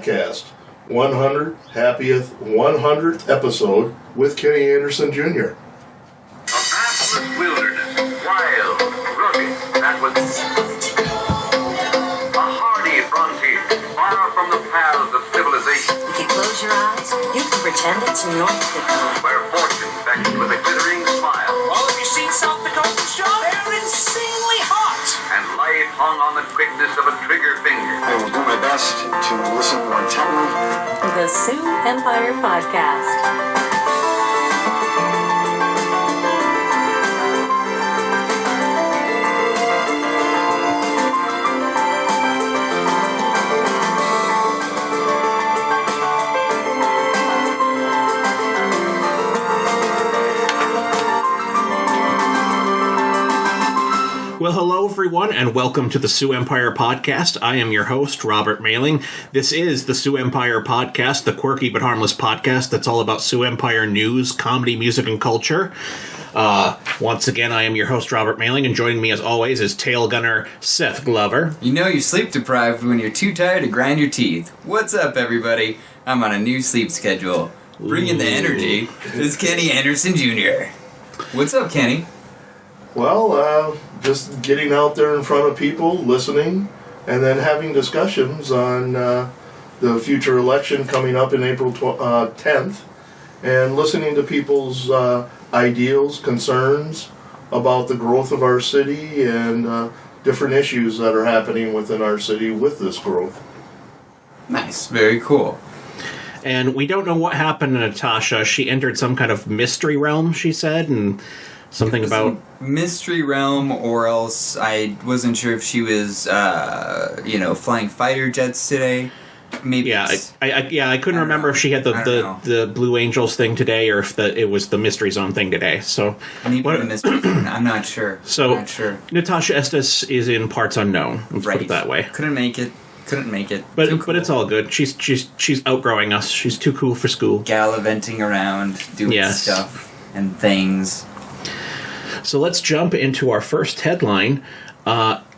Podcast, 100th episode with Kenny Anderson Jr. A pathless wilderness, wild, rugged, that was a hardy frontier, far from the paths of civilization. If you close your eyes, you can pretend it's North Dakota. Where fortune beckons with a glittering smile. Well, have you seen South Dakota, Sean? They're insanely hot. And life hung on the quickness of a trigger finger. I will do my best to listen more intently. The Sioux Empire Podcast. Well, hello, everyone, and welcome to the Sioux Empire Podcast. I am your host, Robert Mailing. This is the Sioux Empire Podcast, the quirky but harmless podcast that's all about Sioux Empire news, comedy, music, and culture. Once again, I am your host, Robert Mailing, and joining me, as always, is tail gunner Seth Glover. You know you're sleep deprived when you're too tired to grind your teeth. What's up, everybody? I'm on a new sleep schedule. Bringing the energy is Kenny Anderson Jr. What's up, Kenny? Well, just getting out there in front of people, listening, and then having discussions on the future election coming up in April 10th, and listening to people's ideals, concerns about the growth of our city and different issues that are happening within our city with this growth. Nice. Very cool. And we don't know what happened to Natasha. She entered some kind of mystery realm, she said, and something about mystery realm, or else I wasn't sure if she was, flying fighter jets today. Maybe. Yeah, I couldn't remember if she had the Blue Angels thing today or if it was the Mystery Zone thing today. So maybe the Mystery Zone. I'm not sure. So not sure. Natasha Estes is in parts unknown. Let's put it that way. Couldn't make it. But it's all good. She's outgrowing us. She's too cool for school. Gallivanting around, doing stuff and things. So let's jump into our first headline.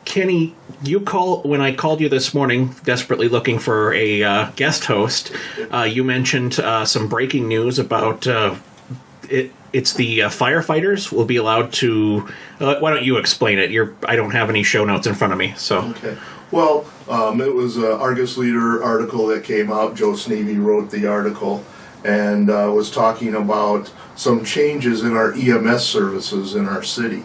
Kenny, when I called you this morning, desperately looking for a guest host, you mentioned some breaking news about it's the firefighters will be allowed to. Why don't you explain it? I don't have any show notes in front of me. So okay. Well, it was an Argus Leader article that came out. Joe Snevy wrote the article and was talking about some changes in our EMS services in our city.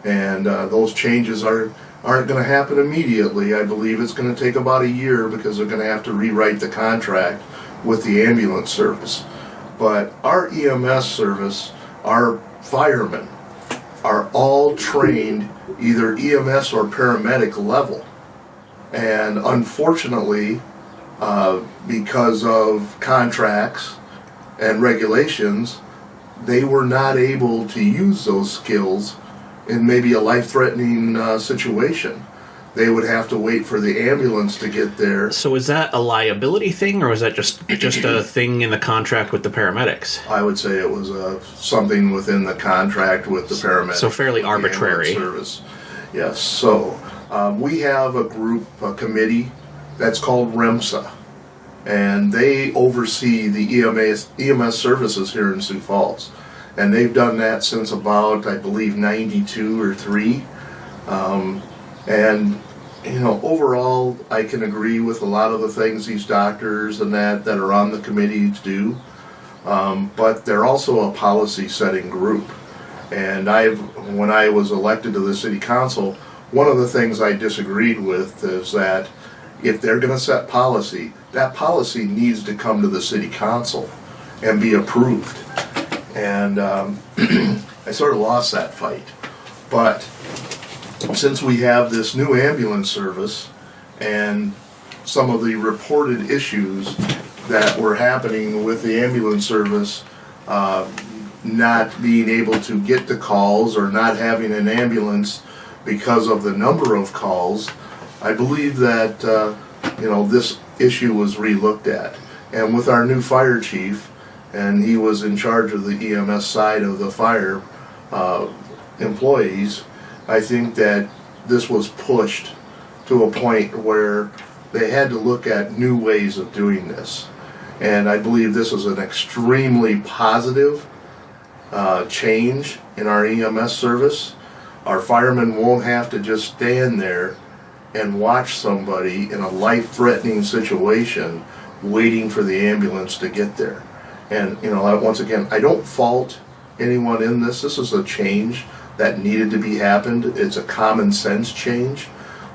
And those changes aren't going to happen immediately. I believe it's going to take about a year because they're going to have to rewrite the contract with the ambulance service. But our EMS service, our firemen, are all trained either EMS or paramedic level. And unfortunately, because of contracts and regulations, they were not able to use those skills in maybe a life-threatening situation. They would have to wait for the ambulance to get there. So is that a liability thing, or is that just a thing in the contract with the paramedics? I would say it was something within the contract with the paramedics. So fairly arbitrary. Service. Yes. So we have a committee that's called REMSA, and they oversee the EMS services here in Sioux Falls. And they've done that since about, I believe, 92 or 3. Overall, I can agree with a lot of the things these doctors and that are on the committee do. But they're also a policy-setting group. And when I was elected to the city council, one of the things I disagreed with is that if they're going to set policy, that policy needs to come to the city council and be approved. And I sort of lost that fight. But since we have this new ambulance service and some of the reported issues that were happening with the ambulance service not being able to get the calls or not having an ambulance because of the number of calls, I believe that this issue was re-looked at. And with our new fire chief, and he was in charge of the EMS side of the fire employees, I think that this was pushed to a point where they had to look at new ways of doing this. And I believe this is an extremely positive change in our EMS service. Our firemen won't have to just stand there and watch somebody in a life-threatening situation waiting for the ambulance to get there. And, once again, I don't fault anyone in this. This is a change that needed to be happened. It's a common sense change,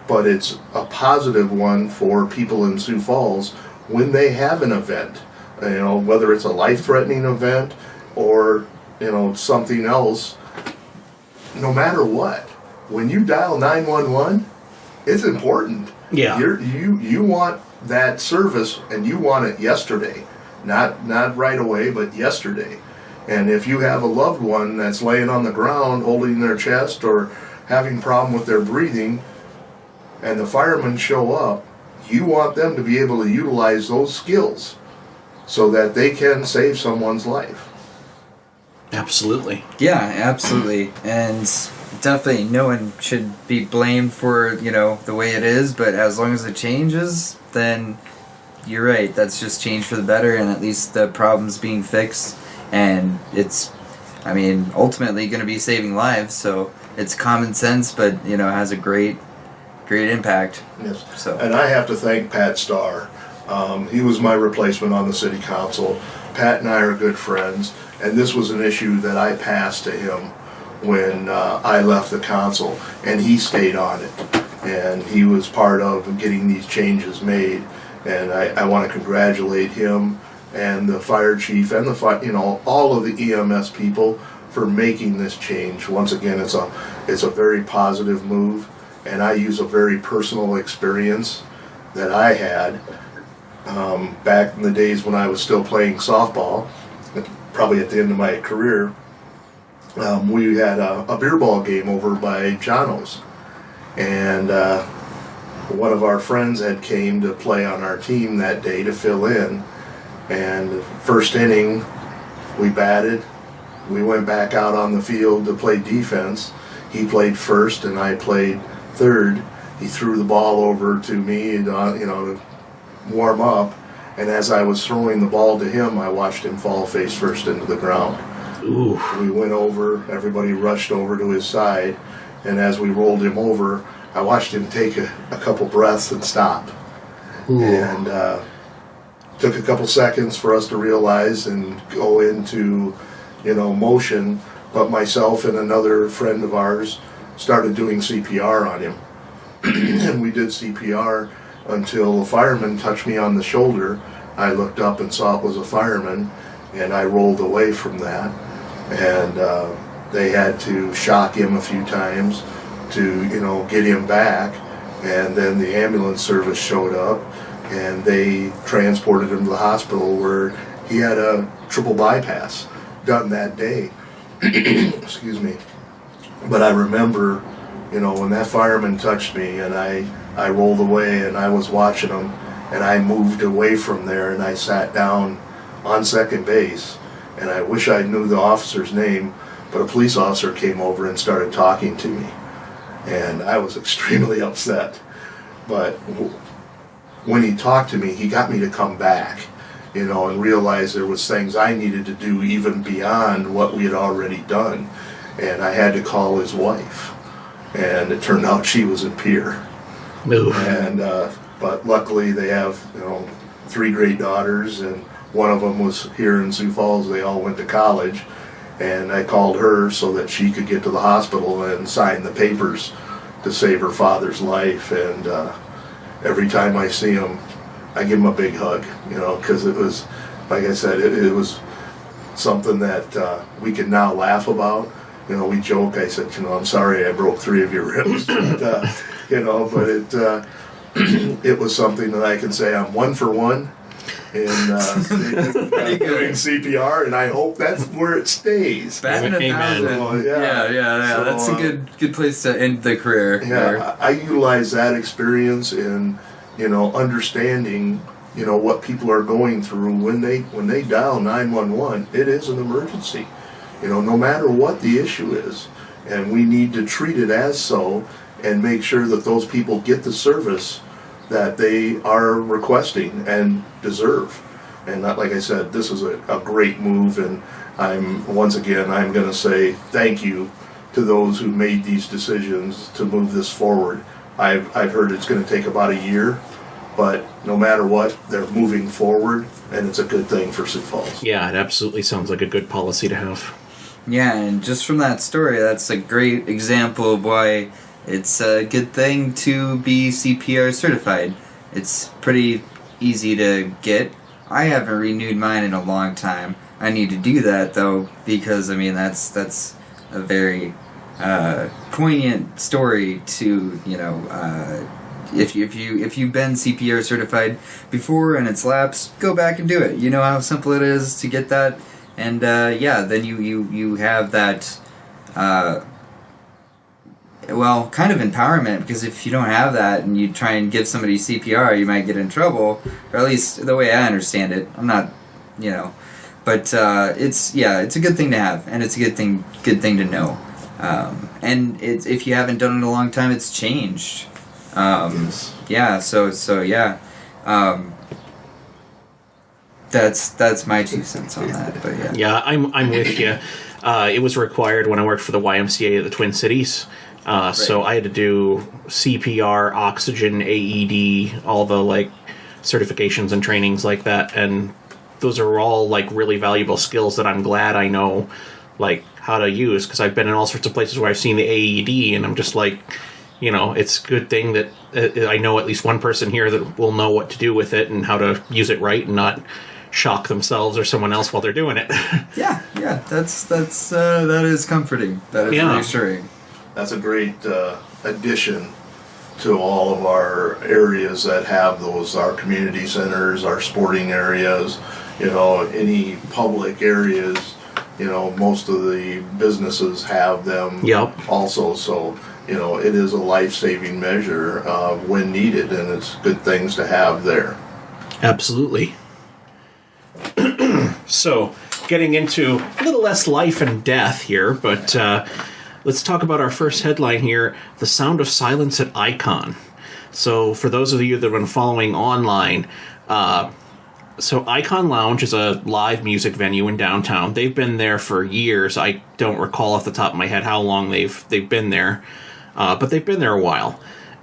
but it's a positive one for people in Sioux Falls when they have an event, whether it's a life-threatening event or, something else. No matter what, when you dial 911, it's important. Yeah. You want that service, and you want it yesterday, not right away, but yesterday. And if you have a loved one that's laying on the ground holding their chest or having a problem with their breathing, and the firemen show up, you want them to be able to utilize those skills so that they can save someone's life. Absolutely. Yeah, absolutely. And definitely no one should be blamed for, the way it is, but as long as it changes, then you're right. That's just change for the better, and at least the problem's being fixed. And it's, ultimately going to be saving lives, so it's common sense, but, has a great impact. Yes. So. And I have to thank Pat Starr. He was my replacement on the city council. Pat and I are good friends, and this was an issue that I passed to him when I left the council, and he stayed on it. And he was part of getting these changes made, and I want to congratulate him and the fire chief and all of the EMS people for making this change. Once again, it's a very positive move, and I use a very personal experience that I had back in the days when I was still playing softball, probably at the end of my career. We had a beer ball game over by Jono's, and one of our friends had came to play on our team that day to fill in. And first inning, we batted. We went back out on the field to play defense. He played first, and I played third. He threw the ball over to me, to warm up. And as I was throwing the ball to him, I watched him fall face first into the ground. Ooh. We went over. Everybody rushed over to his side, and as we rolled him over, I watched him take a couple breaths and stop. Ooh. And took a couple seconds for us to realize and go into, motion. But myself and another friend of ours started doing CPR on him. And we did CPR until a fireman touched me on the shoulder. I looked up and saw it was a fireman, and I rolled away from that. And they had to shock him a few times to, get him back. And then the ambulance service showed up, and they transported him to the hospital where he had a triple bypass done that day. Excuse me. But I remember, when that fireman touched me, and I rolled away, and I was watching him, and I moved away from there, and I sat down on second base, and I wish I knew the officer's name, but a police officer came over and started talking to me, and I was extremely upset. But when he talked to me, he got me to come back, and realize there was things I needed to do even beyond what we had already done. And I had to call his wife, and it turned out she was in Pierre. Oof. And but luckily they have 3 great daughters, and one of them was here in Sioux Falls. They all went to college, and I called her so that she could get to the hospital and sign the papers to save her father's life. And every time I see him, I give him a big hug, because it was, like I said, it was something that we can now laugh about. We joke. I said, I'm sorry I broke 3 of your ribs, but, but it was something that I can say I'm 1 for 1 in doing CPR, and I hope that's where it stays. Batting 1,000. Yeah. So, that's a good place to end the career. Yeah, I utilize that experience in, understanding, what people are going through when they dial 911. It is an emergency, no matter what the issue is, and we need to treat it as so and make sure that those people get the service that they are requesting and deserve. And not, like I said, this is a great move, and I'm going to say thank you to those who made these decisions to move this forward. I've heard it's going to take about a year, but no matter what, they're moving forward, and it's a good thing for Sioux Falls. Yeah, it absolutely sounds like a good policy to have. Yeah, and just from that story, that's a great example of why it's a good thing to be CPR certified. It's pretty easy to get. I haven't renewed mine in a long time. I need to do that though, because I mean that's a very poignant story to, you know, if you've been CPR certified before and it's lapsed, go back and do it. You know how simple it is to get that, and then you have that kind of empowerment, because if you don't have that and you try and give somebody CPR, you might get in trouble, or at least the way I understand it. I'm not, you know, but it's a good thing to have, and it's a good thing to know. And if you haven't done it in a long time, it's changed. Yes. Yeah, so yeah. That's my 2 cents on that, but yeah. Yeah, I'm with you. It was required when I worked for the YMCA of the Twin Cities. So I had to do CPR, oxygen, AED, all the like certifications and trainings like that, and those are all like really valuable skills that I'm glad I know like how to use, because I've been in all sorts of places where I've seen the AED and I'm just like, you know, it's a good thing that I know at least one person here that will know what to do with it and how to use it right and not shock themselves or someone else while they're doing it. Yeah, that is comforting. That is reassuring. That's a great addition to all of our areas that have those, our community centers, our sporting areas, you know, any public areas, you know, most of the businesses have them also. So, you know, it is a life-saving measure when needed, and it's good things to have there. Absolutely. So, getting into a little less life and death here, but let's talk about our first headline here, The Sound of Silence at Icon. So, for those of you that have been following online, so Icon Lounge is a live music venue in downtown. They've been there for years. I don't recall off the top of my head how long they've been there, but they've been there a while.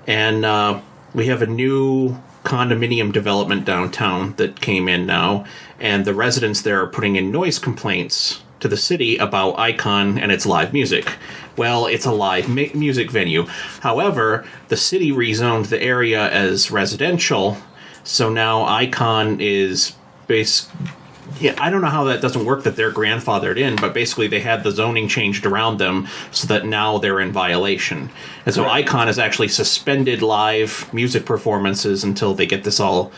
And we have a new condominium development downtown that came in now, and the residents there are putting in noise complaints to the city about Icon and its live music. Well, it's a live music venue. However, the city rezoned the area as residential, so now Icon is I don't know how that doesn't work, that they're grandfathered in, but basically they had the zoning changed around them so that now they're in violation. And so Icon has actually suspended live music performances until they get this all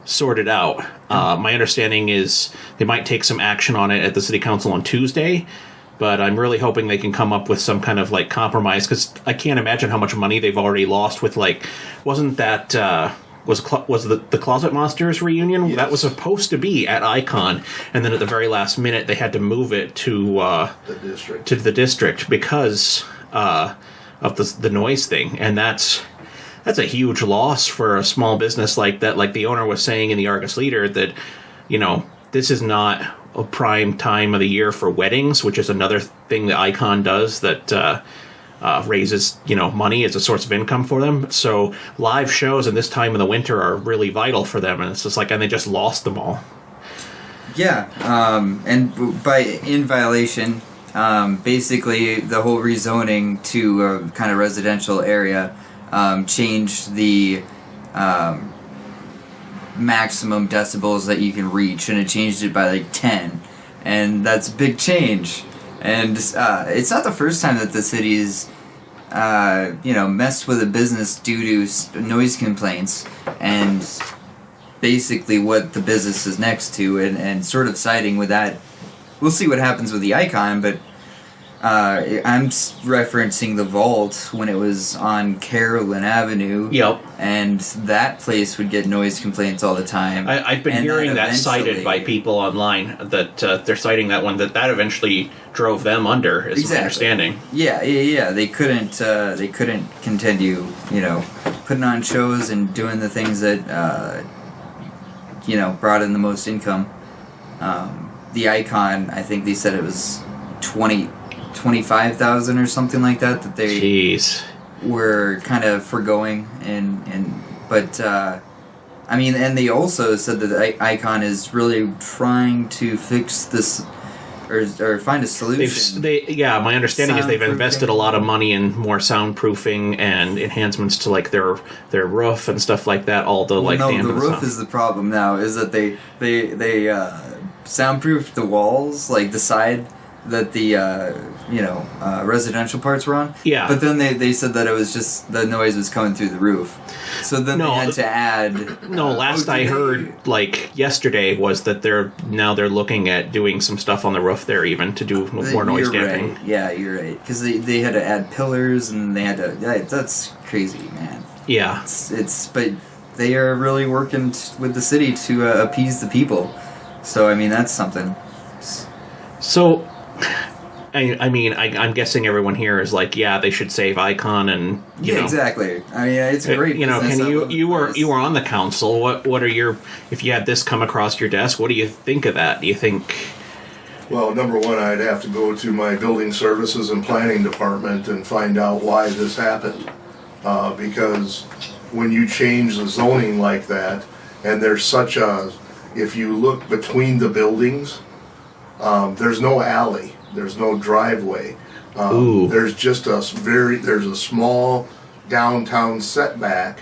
sorted out. My understanding is they might take some action on it at the city council on Tuesday, but I'm really hoping they can come up with some kind of like compromise, because I can't imagine how much money they've already lost with, like, wasn't that was the Closet Monsters reunion? Yes. That was supposed to be at Icon, and then at the very last minute they had to move it to the district because of the noise thing, and that's a huge loss for a small business like that. Like the owner was saying in the Argus Leader that, you know, this is not a prime time of the year for weddings, which is another thing that Icon does that raises, you know, money as a source of income for them. So live shows in this time of the winter are really vital for them, and it's just like, and they just lost them all. Yeah, and by in violation, basically the whole rezoning to a kind of residential area changed the maximum decibels that you can reach, and it changed it by like 10, and that's a big change. And it's not the first time that the city's messed with a business due to noise complaints and basically what the business is next to, and sort of siding with that. We'll see what happens with the Icon, but I'm referencing the Vault when it was on Carolyn Avenue. Yep. And that place would get noise complaints all the time. I've been hearing that cited by people online, that they're citing that one, that eventually drove them under, is my understanding. Yeah. They couldn't continue, putting on shows and doing the things that brought in the most income. The Icon, I think they said it was 25,000 or something like that they Jeez. were kind of foregoing, but and they also said that the Icon is really trying to fix this or find a solution. My understanding is they've Soundproofing. invested a lot of money in more soundproofing and enhancements to like their roof and stuff like that. All the Well, the end the of the roof sound. is the problem now. Is that they soundproofed the walls, like the side that the residential parts were on. Yeah. But then they said that it was just the noise was coming through the roof. So then they had to add. Last I heard, like yesterday, was that they're looking at doing some stuff on the roof there, even to do more noise You're damping. right. Yeah, you're right. Because they had to add pillars and they had to. Yeah, that's crazy, man. Yeah. But they are really working with the city to appease the people. So I mean that's something. So, I'm guessing everyone here is like, yeah, they should save Icon, and you know, exactly. I mean, it's a great. Can business. I you love you the were place. you were on the council? What are your, if you had this come across your desk, what do you think of that? Do you think? Well, number one, I'd have to go to my building services and planning department and find out why this happened. Because when you change the zoning like that, and there's such a, if you look between the buildings, there's no alley, there's no driveway. Ooh. There's just there's a small downtown setback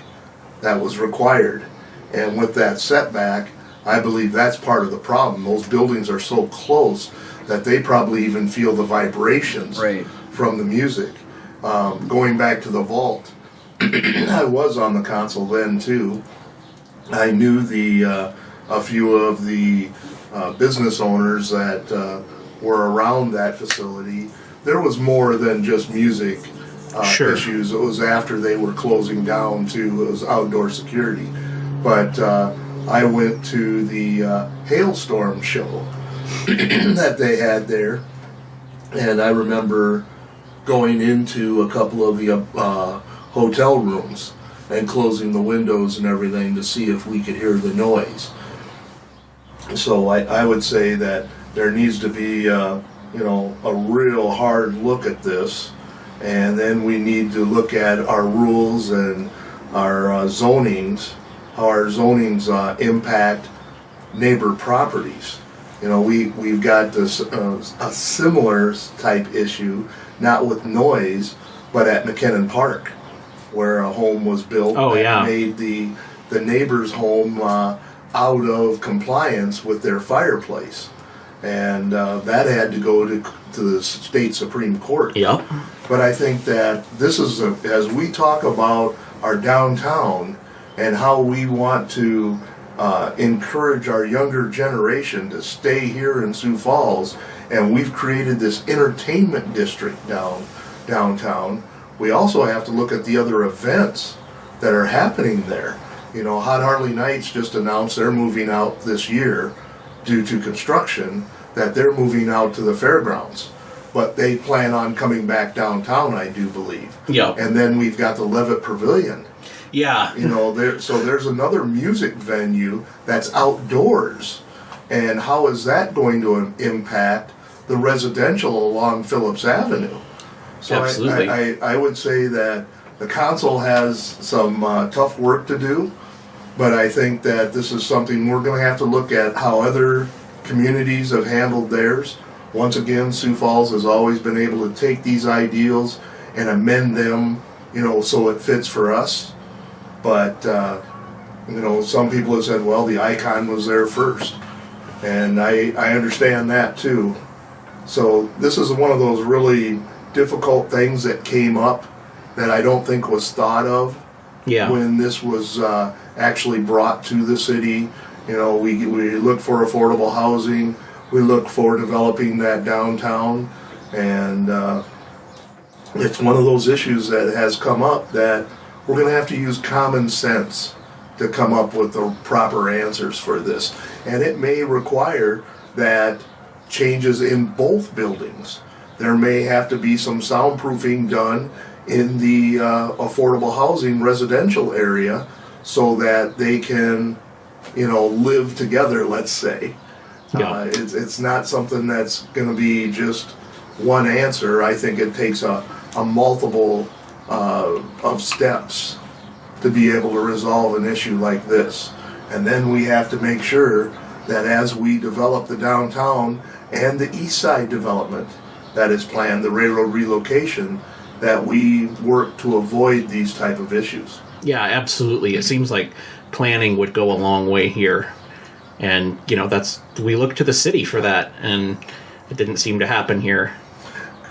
that was required. And with that setback, I believe that's part of the problem. Those buildings are so close that they probably even feel the vibrations Right. from the music. Going back to the vault, I was on the council then too. I knew a few of the business owners that were around that facility. There was more than just music Sure. issues. It was after they were closing down too. It was outdoor security. But I went to the hailstorm show that they had there, and I remember going into a couple of the hotel rooms and closing the windows and everything to see if we could hear the noise. So I would say that there needs to be a real hard look at this, and then we need to look at our rules and our zonings, how our zonings impact neighbor properties. We've got this a similar type issue, not with noise, but at McKinnon Park, where a home was built that made the neighbor's home out of compliance with their fireplace, and that had to go to the state Supreme Court. Yep. But I think that this is as we talk about our downtown and how we want to encourage our younger generation to stay here in Sioux Falls, and we've created this entertainment district downtown. We also have to look at the other events that are happening there. Hot Harley Nights just announced they're moving out this year due to construction, that they're moving out to the fairgrounds. But they plan on coming back downtown, I do believe. Yeah. And then we've got the Levitt Pavilion. Yeah. So there's another music venue that's outdoors. And how is that going to impact the residential along Phillips Avenue? So Absolutely. I would say that the council has some tough work to do, but I think that this is something we're going to have to look at how other communities have handled theirs. Once again, Sioux Falls has always been able to take these ideals and amend them, so it fits for us. But, some people have said, well, the Icon was there first. And I understand that too. So this is one of those really difficult things that came up that I don't think was thought of when this was actually brought to the city. We look for affordable housing, we look for developing that downtown, and it's one of those issues that has come up that we're going to have to use common sense to come up with the proper answers for this. And it may require that changes in both buildings. There may have to be some soundproofing done in the affordable housing residential area so that they can, live together, let's say. Yeah. It's not something that's going to be just one answer. I think it takes a multiple of steps to be able to resolve an issue like this. And then we have to make sure that as we develop the downtown and the east side development that is planned, the railroad relocation, that we work to avoid these type of issues. Yeah, absolutely. It seems like planning would go a long way here. And, we look to the city for that, and it didn't seem to happen here.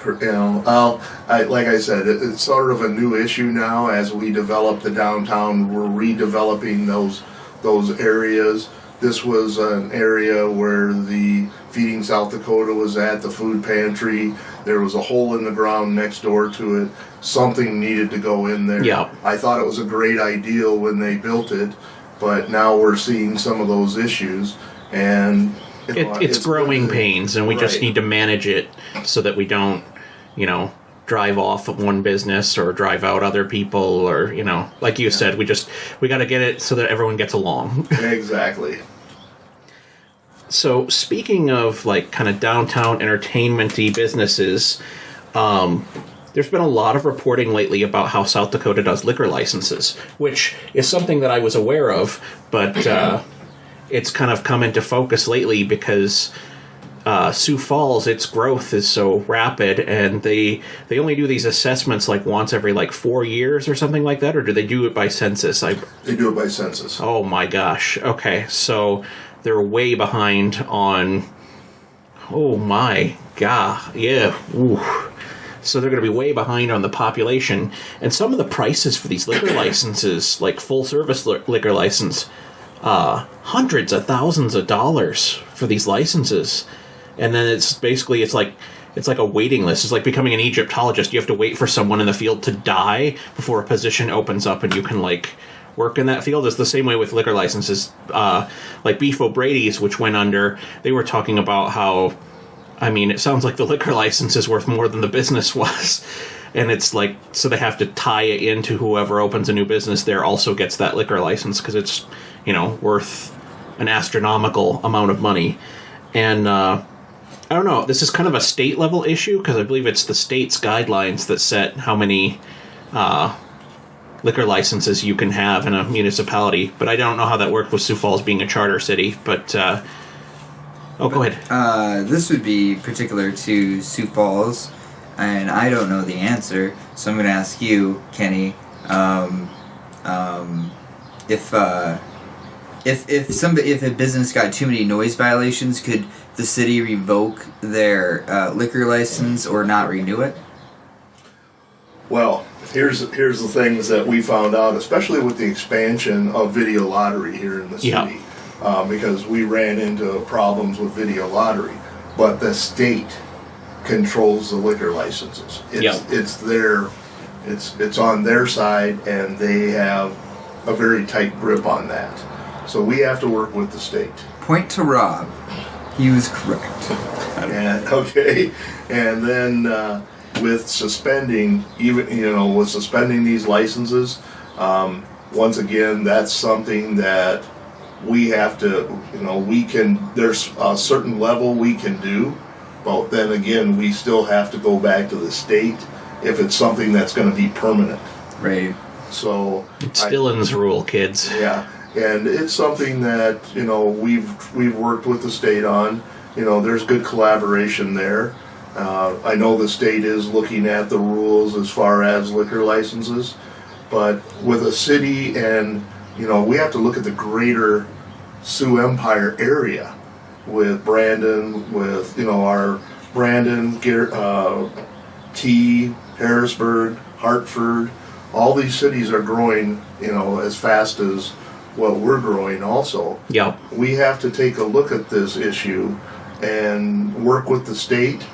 Like I said, it's sort of a new issue now as we develop the downtown. We're redeveloping those areas. This was an area where the Feeding South Dakota was at, the food pantry. There was a hole in the ground next door to it. Something needed to go in there. Yeah. I thought it was a great idea when they built it, but now we're seeing some of those issues, and it's growing pains, and we just need to manage it so that we don't, drive off of one business or drive out other people, or like you said, we got to get it so that everyone gets along. Exactly. So speaking of kind of downtown entertainment-y businesses, there's been a lot of reporting lately about how South Dakota does liquor licenses, which is something that I was aware of, but it's kind of come into focus lately because Sioux Falls, its growth is so rapid, and they only do these assessments once every 4 years or something like that, or do they do it by census? They do it by census. Oh my gosh. Okay, so they're way behind on... Oh my god. Yeah. Ooh. So they're going to be way behind on the population. And some of the prices for these liquor licenses, like full-service liquor license, hundreds of thousands of dollars for these licenses. And then it's like a waiting list. It's like becoming an Egyptologist. You have to wait for someone in the field to die before a position opens up and you can work in that field. It's the same way with liquor licenses. Like Beef O'Brady's, which went under, they were talking about how, it sounds like the liquor license is worth more than the business was. And it's so they have to tie it into whoever opens a new business there also gets that liquor license because it's, worth an astronomical amount of money. And I don't know, this is kind of a state level issue because I believe it's the state's guidelines that set how many liquor licenses you can have in a municipality. But I don't know how that worked with Sioux Falls being a charter city. But go ahead. This would be particular to Sioux Falls, and I don't know the answer, so I'm going to ask you, Kenny, if a business got too many noise violations, could the city revoke their liquor license or not renew it? Well, here's the things that we found out, especially with the expansion of video lottery here in the city, because we ran into problems with video lottery. But the state controls the liquor licenses. It's on their side, and they have a very tight grip on that. So we have to work with the state. Point to Rob. He was correct. And then with suspending, with suspending these licenses, once again, that's something that we have to, there's a certain level we can do, but then again, we still have to go back to the state if it's something that's going to be permanent. Right. So it's Dillon's rule, kids. Yeah. And it's something that, we've worked with the state on. There's good collaboration there. I know the state is looking at the rules as far as liquor licenses, but with a city and, we have to look at the greater Sioux Empire area with Brandon, with, our Brandon, T, Harrisburg, Hartford. All these cities are growing, as fast as what we're growing also. Yeah. We have to take a look at this issue and work with the state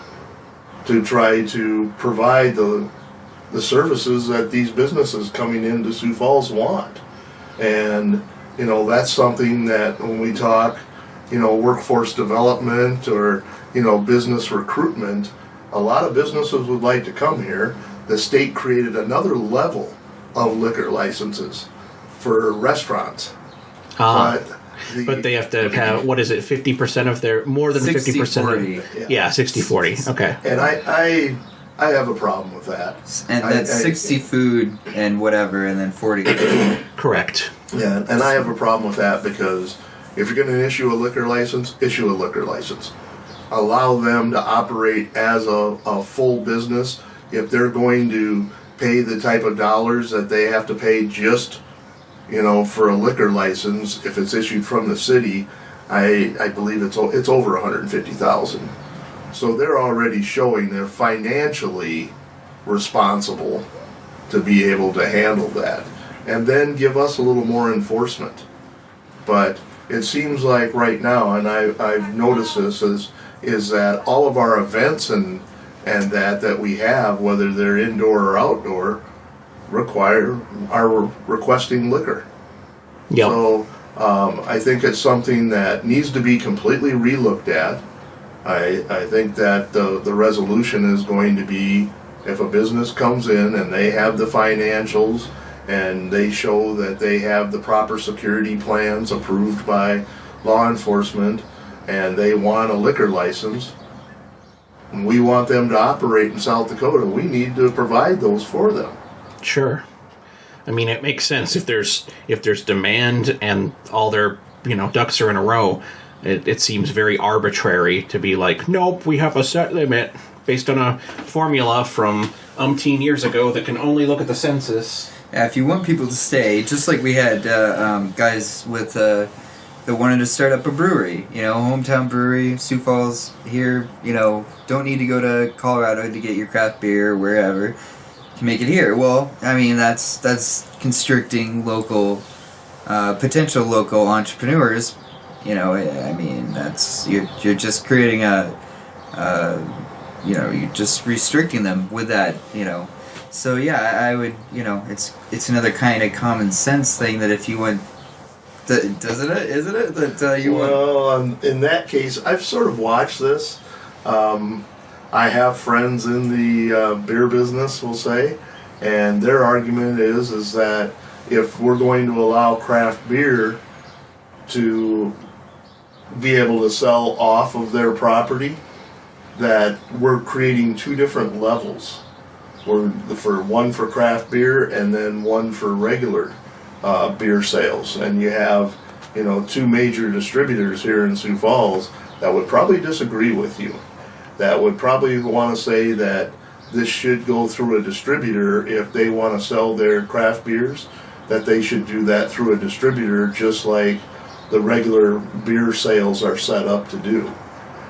to try to provide the services that these businesses coming into Sioux Falls want. And, that's something that when we talk, workforce development or, business recruitment, a lot of businesses would like to come here. the state created another level of liquor licenses for restaurants. But they have to have, what is it, 50% of their, more than 50%? 60-40. Yeah, 60-40. Okay. And I have a problem with that. And that's 60 food and whatever, and then 40. Correct. Yeah, and I have a problem with that because if you're going to issue a liquor license, issue a liquor license. Allow them to operate as a full business. If they're going to pay the type of dollars that they have to pay just, for a liquor license, if it's issued from the city, I believe it's over $150,000. So they're already showing they're financially responsible to be able to handle that. And then give us a little more enforcement. But it seems like right now, and I've noticed this, is that all of our events and that we have, whether they're indoor or outdoor, are requesting liquor. Yep. So I think it's something that needs to be completely relooked at. I think that the resolution is going to be, if a business comes in and they have the financials and they show that they have the proper security plans approved by law enforcement and they want a liquor license, and we want them to operate in South Dakota, we need to provide those for them. Sure. I mean, it makes sense if there's demand and all their ducks are in a row. It seems very arbitrary to be like, nope, we have a set limit based on a formula from umpteen years ago that can only look at the census. Yeah, if you want people to stay, just like we had guys with that wanted to start up a brewery, hometown brewery, Sioux Falls here, don't need to go to Colorado to get your craft beer or wherever. You can make it here. Well, I mean, that's constricting local, potential local entrepreneurs. I mean, that's you're just creating you're just restricting them with that, So yeah, I would, it's another kind of common sense thing that if you want, isn't it that you want? Well, in that case, I've sort of watched this. I have friends in the beer business, we'll say, and their argument is that if we're going to allow craft beer to be able to sell off of their property, that we're creating two different levels. One for craft beer and then one for regular beer sales. And you have, two major distributors here in Sioux Falls that would probably disagree with you. That would probably want to say that this should go through a distributor if they want to sell their craft beers, that they should do that through a distributor just like the regular beer sales are set up to do.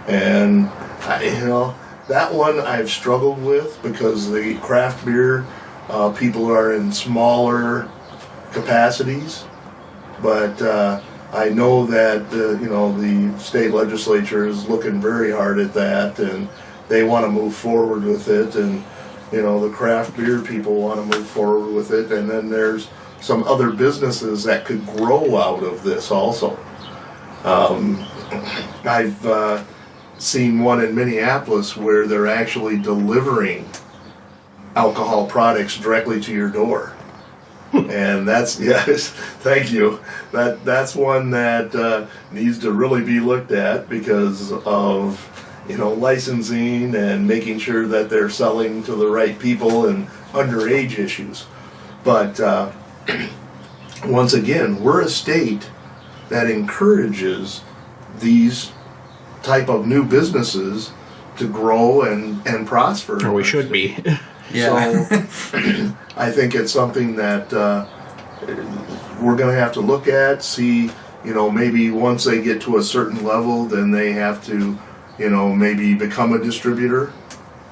And, that one I've struggled with because the craft beer people are in smaller capacities. But I know that, the state legislature is looking very hard at that and they want to move forward with it. And, the craft beer people want to move forward with it. And then there's some other businesses that could grow out of this also. I've seen one in Minneapolis where they're actually delivering alcohol products directly to your door. And that's, yes, thank you. That's one that needs to really be looked at because of, licensing and making sure that they're selling to the right people and underage issues. But once again, we're a state that encourages these type of new businesses to grow and prosper. Or we should be. Yeah. So I think it's something that we're going to have to look at, see, maybe once they get to a certain level, then they have to, maybe become a distributor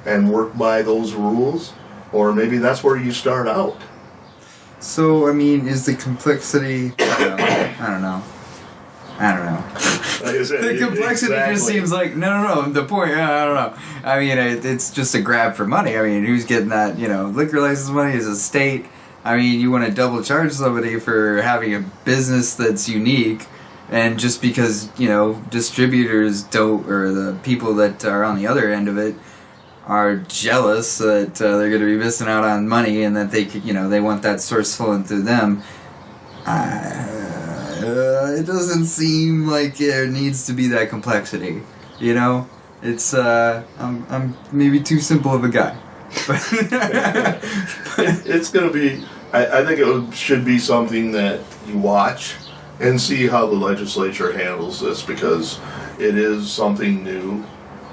and work by those rules. Or maybe that's where you start out. So, I mean, is the complexity... I don't know. Like I said, The complexity exactly. just seems like, no, the point, I don't know. I mean, it's just a grab for money. I mean, who's getting that, liquor license money is a state. I mean, you want to double charge somebody for having a business that's unique, and just because, distributors don't, or the people that are on the other end of it, are jealous that they're going to be missing out on money and that they could, they want that source flowing through them. It doesn't seem like there needs to be that complexity. It's I'm maybe too simple of a guy. It's going to be. I think should be something that you watch and see how the legislature handles this, because it is something new,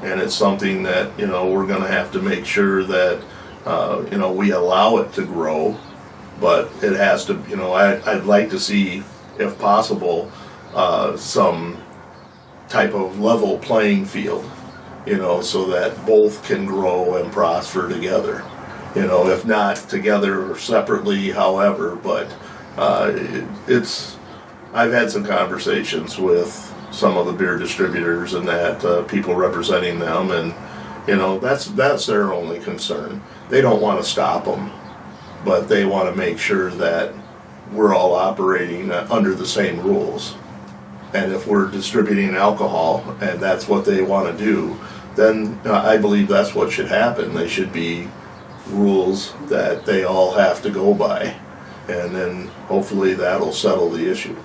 and it's something that we're going to have to make sure that we allow it to grow, but it has to. I'd like to see, if possible, some type of level playing field, so that both can grow and prosper together. If not together or separately, however, but I've had some conversations with some of the beer distributors and that people representing them, and that's their only concern. They don't want to stop them, but they want to make sure that we're all operating under the same rules. And if we're distributing alcohol and that's what they want to do, then I believe that's what should happen. They should be rules that they all have to go by, and then hopefully that'll settle the issue.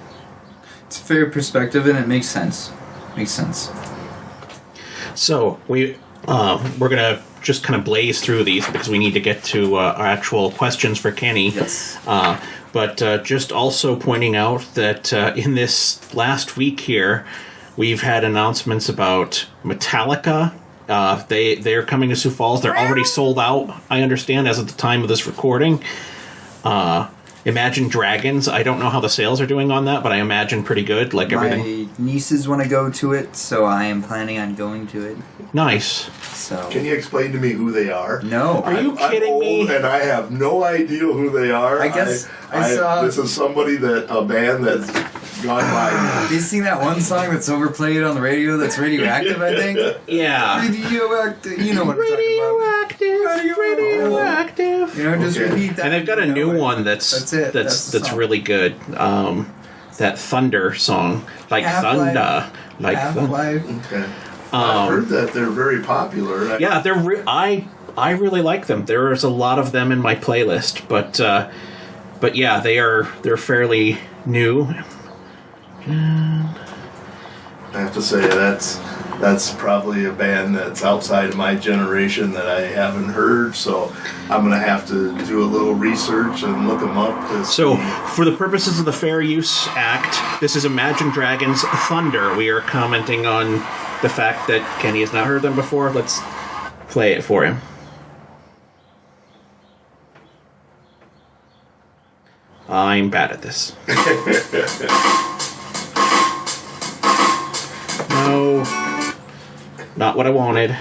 It's a fair perspective, and it makes sense. So we're gonna just kind of blaze through these because we need to get to our actual questions for Kenny. Yes. But just also pointing out that in this last week here, we've had announcements about Metallica. They're coming to Sioux Falls. They're already sold out, I understand, as of the time of this recording. Imagine Dragons. I don't know how the sales are doing on that, but I imagine pretty good, like everything. My nieces want to go to it, so I am planning on going to it. Nice. So. Can you explain to me who they are? No. Are you kidding me? I'm old and I have no idea who they are. I guess I saw... This is a band that's gone by. Have you seen that one song that's overplayed on the radio that's radioactive, I think? Yeah. Radioactive. You know what I'm talking about. Radioactive. Just repeat that. And they've got a new one that's really good. That Thunder song, like Half-Life. thunder, like Half-Life. Okay. I've heard that they're very popular. Yeah, I really like them. There's a lot of them in my playlist, but yeah, they're fairly new. I have to say that's probably a band that's outside of my generation that I haven't heard, so I'm going to have to do a little research and look them up. So, for the purposes of the Fair Use Act, this is Imagine Dragons Thunder. We are commenting on the fact that Kenny has not heard them before. Let's play it for him. I'm bad at this. No, not what I wanted.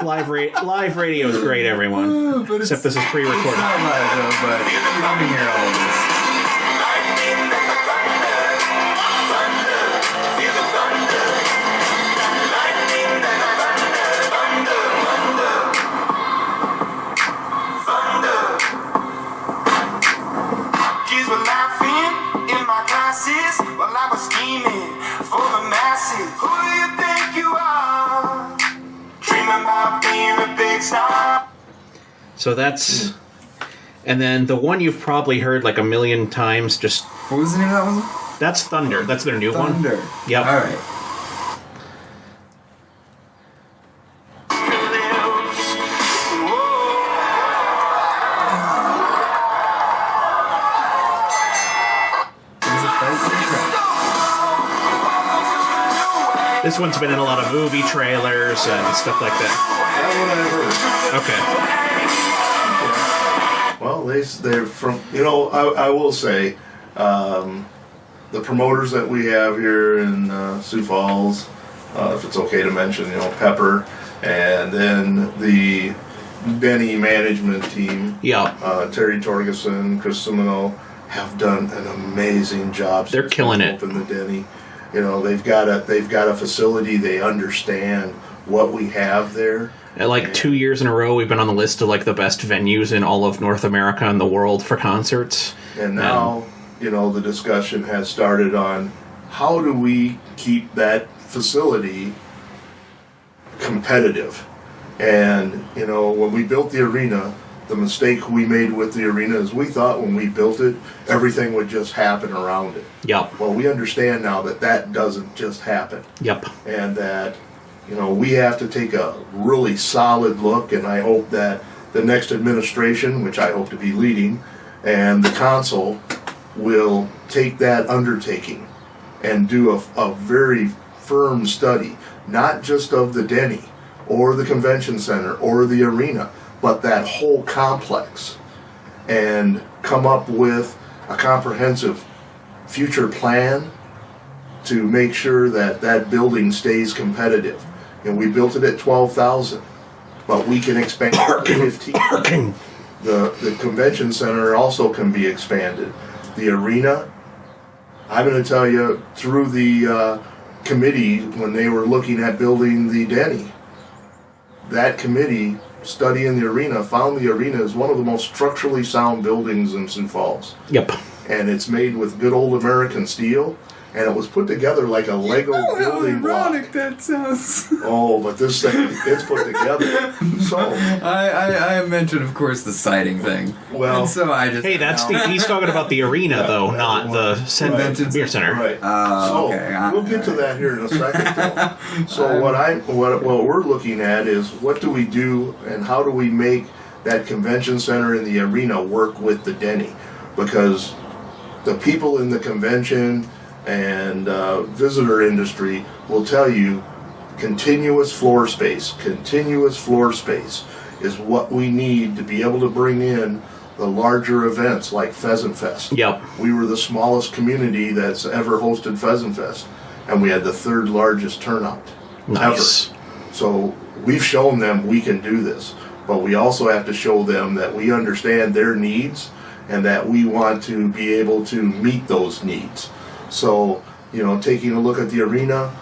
Live radio is great, everyone. Except this is pre-recorded. It's not live, though, but you're going to hear all of this. Kids were laughing in my classes while I was scheming for the masses. Who do you think you are? Dreaming about being a big star. So that's... And then the one you've probably heard like a million times, just... What was the name of that one? That's Thunder. That's their new one. Thunder. Yep. All right. This one's been in a lot of movie trailers and stuff like that. Okay. Well, they're from, I will say, the promoters that we have here in Sioux Falls, if it's okay to mention, Pepper, and then the Denny management team, Terry Torgerson, Chris Simino, have done an amazing job. They're killing it. Open the Denny. They've got a facility. They understand what we have there. Like 2 years in a row, we've been on the list of like the best venues in all of North America and the world for concerts. And now, the discussion has started on how do we keep that facility competitive. And, you know, when we built the arena, the mistake we made with the arena is we thought when we built it, everything would just happen around it. Yep. Well, we understand now that that doesn't just happen. Yep. And that, you know, we have to take a really solid look, and I hope that the next administration, which I hope to be leading, and the council will take that undertaking and do a very firm study, not just of the Denny or the convention center or the arena, but that whole complex, and come up with a comprehensive future plan to make sure that that building stays competitive. And we built it at 12,000, but we can expand it to 15. The convention center also can be expanded. The arena, I'm going to tell you, through the committee, when they were looking at building the Denny, that committee studying the arena found the arena is one of the most structurally sound buildings in Sioux Falls. Yep. And it's made with good old American steel, and it was put together like a Lego building block. That sounds. Oh, but this thing, it's put together. So I mentioned, of course, the siding thing. Well, and so I just. Hey, he's talking about the arena, though, not the Convention beer center. right. Oh, So okay. we'll get to that here in a second. Though. So what we're looking at is what do we do and how do we make that convention center and the arena work with the Denny, because the people in the convention and visitor industry will tell you continuous floor space is what we need to be able to bring in the larger events like Pheasant Fest. Yep. We were the smallest community that's ever hosted Pheasant Fest, and we had the third largest turnout Nice. ever. So we've shown them we can do this, but we also have to show them that we understand their needs and that we want to be able to meet those needs. So, you know, taking a look at the arena,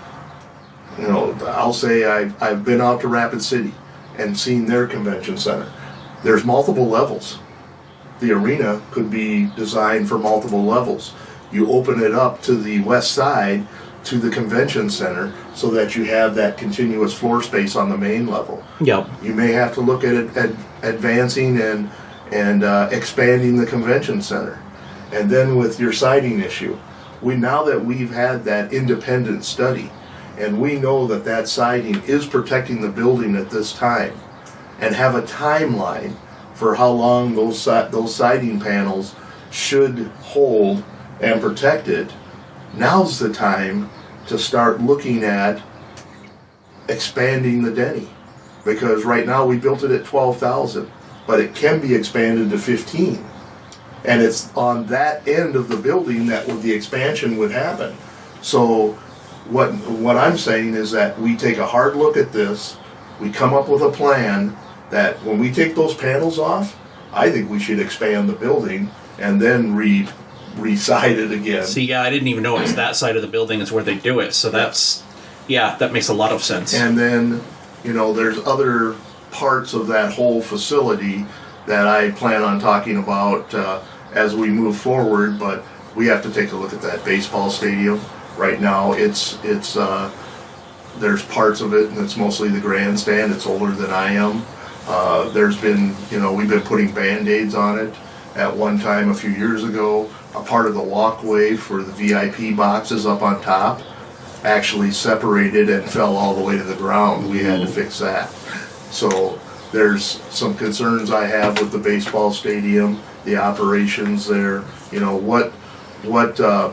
you know, I'll say I've been out to Rapid City and seen their convention center. There's multiple levels. The arena could be designed for multiple levels. You open it up to the west side to the convention center so that you have that continuous floor space on the main level. Yep. You may have to look at advancing and expanding the convention center. And then with your siding issue, now that we've had that independent study, and we know that that siding is protecting the building at this time, and have a timeline for how long those siding panels should hold and protect it, now's the time to start looking at expanding the Denny. Because right now we built it at 12,000, but it can be expanded to 15. And it's on that end of the building that the expansion would happen. So what I'm saying is that we take a hard look at this, we come up with a plan that when we take those panels off, I think we should expand the building and then re-side it again. See, yeah, I didn't even know it's that side of the building is where they do it. So that makes a lot of sense. And then, you know, there's other parts of that whole facility that I plan on talking about as we move forward, but we have to take a look at that baseball stadium. Right now, it's there's parts of it, and it's mostly the grandstand. It's older than I am. There's been, you know, we've been putting Band-Aids on it. At one time, a few years ago, a part of the walkway for the VIP boxes up on top actually separated and fell all the way to the ground. We had to fix that. So there's some concerns I have with the baseball stadium, the operations there. You know, what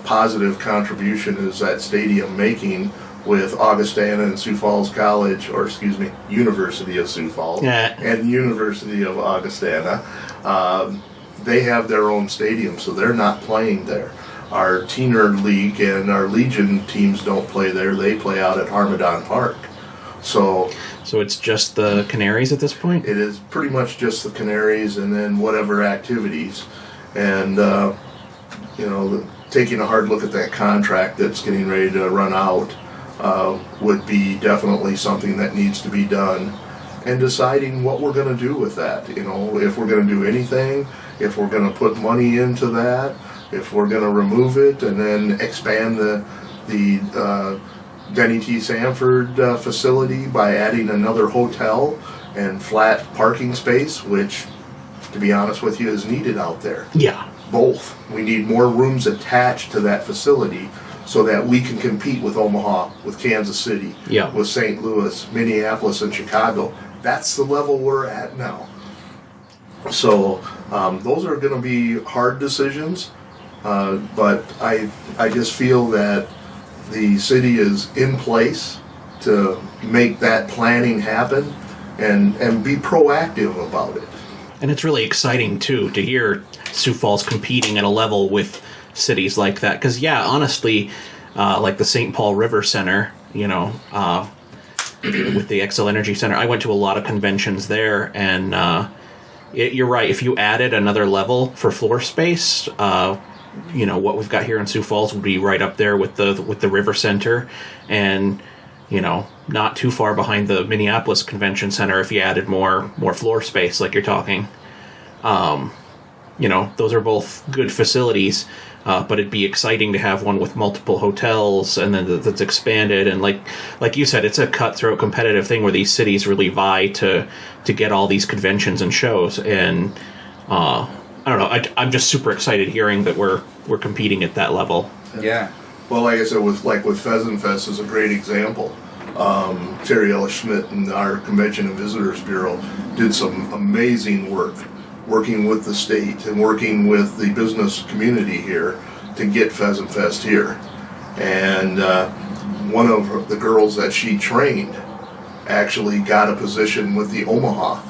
positive contribution is that stadium making with Augustana and Sioux Falls College, or excuse me, University of Sioux Falls and University of Augustana. They have their own stadium, so they're not playing there. Our Teener League and our Legion teams don't play there. They play out at Harmadon Park. So it's just the Canaries at this point? it is pretty much just the Canaries and then whatever activities. And, you know, taking a hard look at that contract that's getting ready to run out would be definitely something that needs to be done. And deciding what we're going to do with that. You know, if we're going to do anything, if we're going to put money into that, if we're going to remove it and then expand the Denny T. Sanford facility by adding another hotel and flat parking space, which, to be honest with you, is needed out there. Yeah. Both. We need more rooms attached to that facility so that we can compete with Omaha, with Kansas City, Yeah. with St. Louis, Minneapolis, and Chicago. That's the level we're at now. So those are going to be hard decisions, but I just feel that the city is in place to make that planning happen and be proactive about it. And it's really exciting, too, to hear Sioux Falls competing at a level with cities like that. Because, yeah, honestly, like the St. Paul River Center, you know, with the Xcel Energy Center, I went to a lot of conventions there, and you're right. If you added another level for floor space, you know, what we've got here in Sioux Falls would be right up there with the River Center, and, you know, not too far behind the Minneapolis Convention Center if you added more floor space like you're talking. You know, those are both good facilities, but it'd be exciting to have one with multiple hotels and then that's expanded. And like you said, it's a cutthroat competitive thing where these cities really vie to get all these conventions and shows. And I don't know, I'm just super excited hearing that we're competing at that level. Yeah. Well, like I said, with Pheasant Fest is a great example. Terry Ellis Schmidt and our Convention and Visitors Bureau did some amazing work working with the state and working with the business community here to get Pheasant Fest here. And one of the girls that she trained actually got a position with the Omaha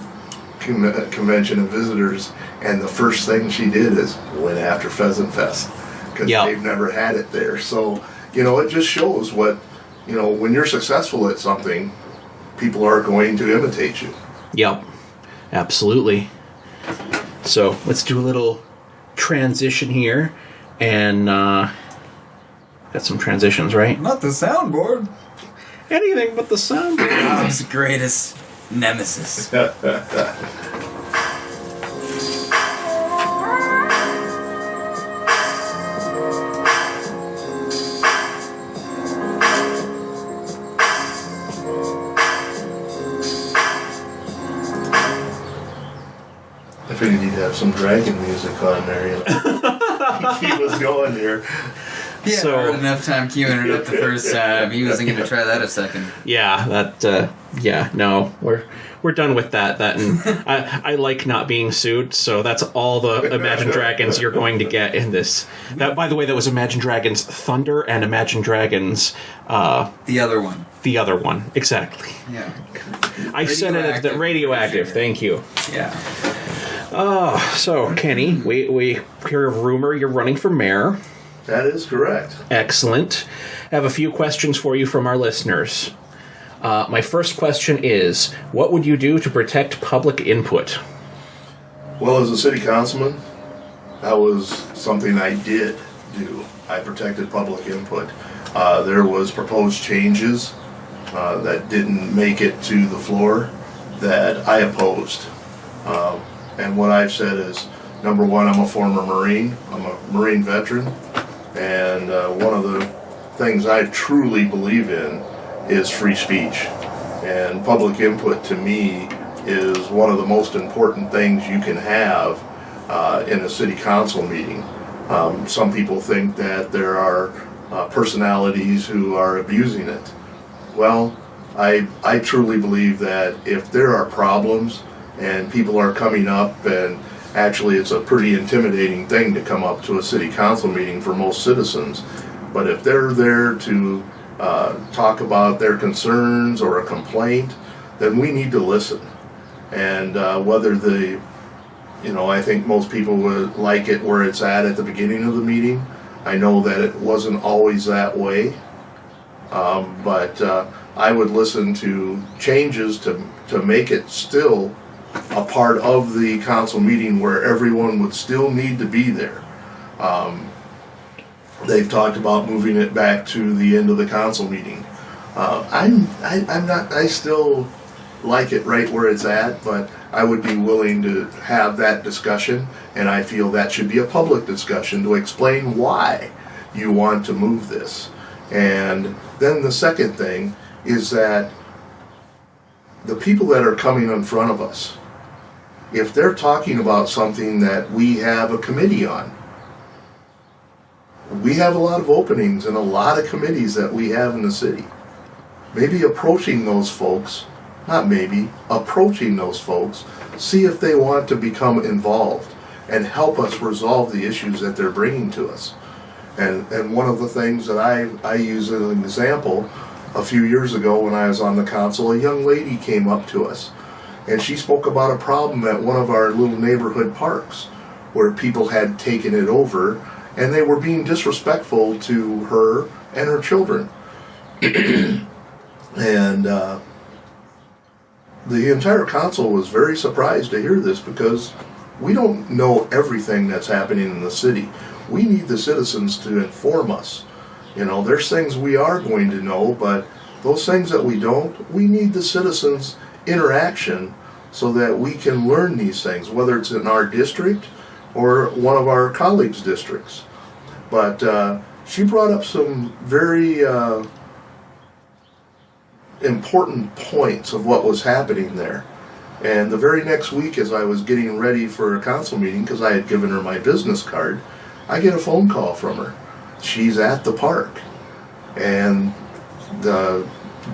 Convention and Visitors, and the first thing she did is went after Pheasant Fest because they've never had it there. So, you know, it just shows what, you know, when you're successful at something, people are going to imitate you. Yep, absolutely. So let's do a little transition here, and got some transitions, right? Not the soundboard. Anything but the soundboard. Bob's greatest nemesis. I figured you'd have some dragon music on there, you know. Keep us going here. Yeah, So- I had enough time queuing it up the first time. He wasn't going to try that a second. Yeah, no, we're done with that. And I like not being sued, so that's all the Imagine Dragons you're going to get in this. That, by the way, that was Imagine Dragons Thunder and Imagine Dragons The other one. the other one, exactly. Yeah. I said it as the radioactive. Thank you. Yeah. So Kenny, we hear a rumor you're running for mayor. That is correct. Excellent. I have a few questions for you from our listeners. My first question is, what would you do to protect public input? Well, as a city councilman, that was something I did do. I protected public input. There was proposed changes that didn't make it to the floor that I opposed. And what I've said is, number one, I'm a former Marine. I'm a Marine veteran. And one of the things I truly believe in is free speech. And public input to me is one of the most important things you can have in a city council meeting. Some people think that there are personalities who are abusing it. Well, I truly believe that if there are problems and people are coming up, and actually it's a pretty intimidating thing to come up to a city council meeting for most citizens, but if they're there to talk about their concerns or a complaint, then we need to listen. And whether I think most people would like it where it's at the beginning of the meeting. I know that it wasn't always that way, but I would listen to changes to make it still a part of the council meeting where everyone would still need to be there. They've talked about moving it back to the end of the council meeting. I still like it right where it's at, but I would be willing to have that discussion, and I feel that should be a public discussion to explain why you want to move this. And then the second thing is that the people that are coming in front of us, if they're talking about something that we have a committee on, we have a lot of openings in a lot of committees that we have in the city. Maybe approaching those folks, approaching those folks, see if they want to become involved and help us resolve the issues that they're bringing to us. And one of the things that I use as an example, a few years ago when I was on the council, a young lady came up to us and she spoke about a problem at one of our little neighborhood parks where people had taken it over and they were being disrespectful to her and her children. And the entire council was very surprised to hear this because we don't know everything that's happening in the city. We need the citizens to inform us. You know, there's things we are going to know, but those things that we don't, we need the citizens' interaction so that we can learn these things, whether it's in our district or one of our colleagues' districts. But she brought up some very important points of what was happening there. And the very next week, as I was getting ready for a council meeting, because I had given her my business card, I get a phone call from her. She's at the park. And the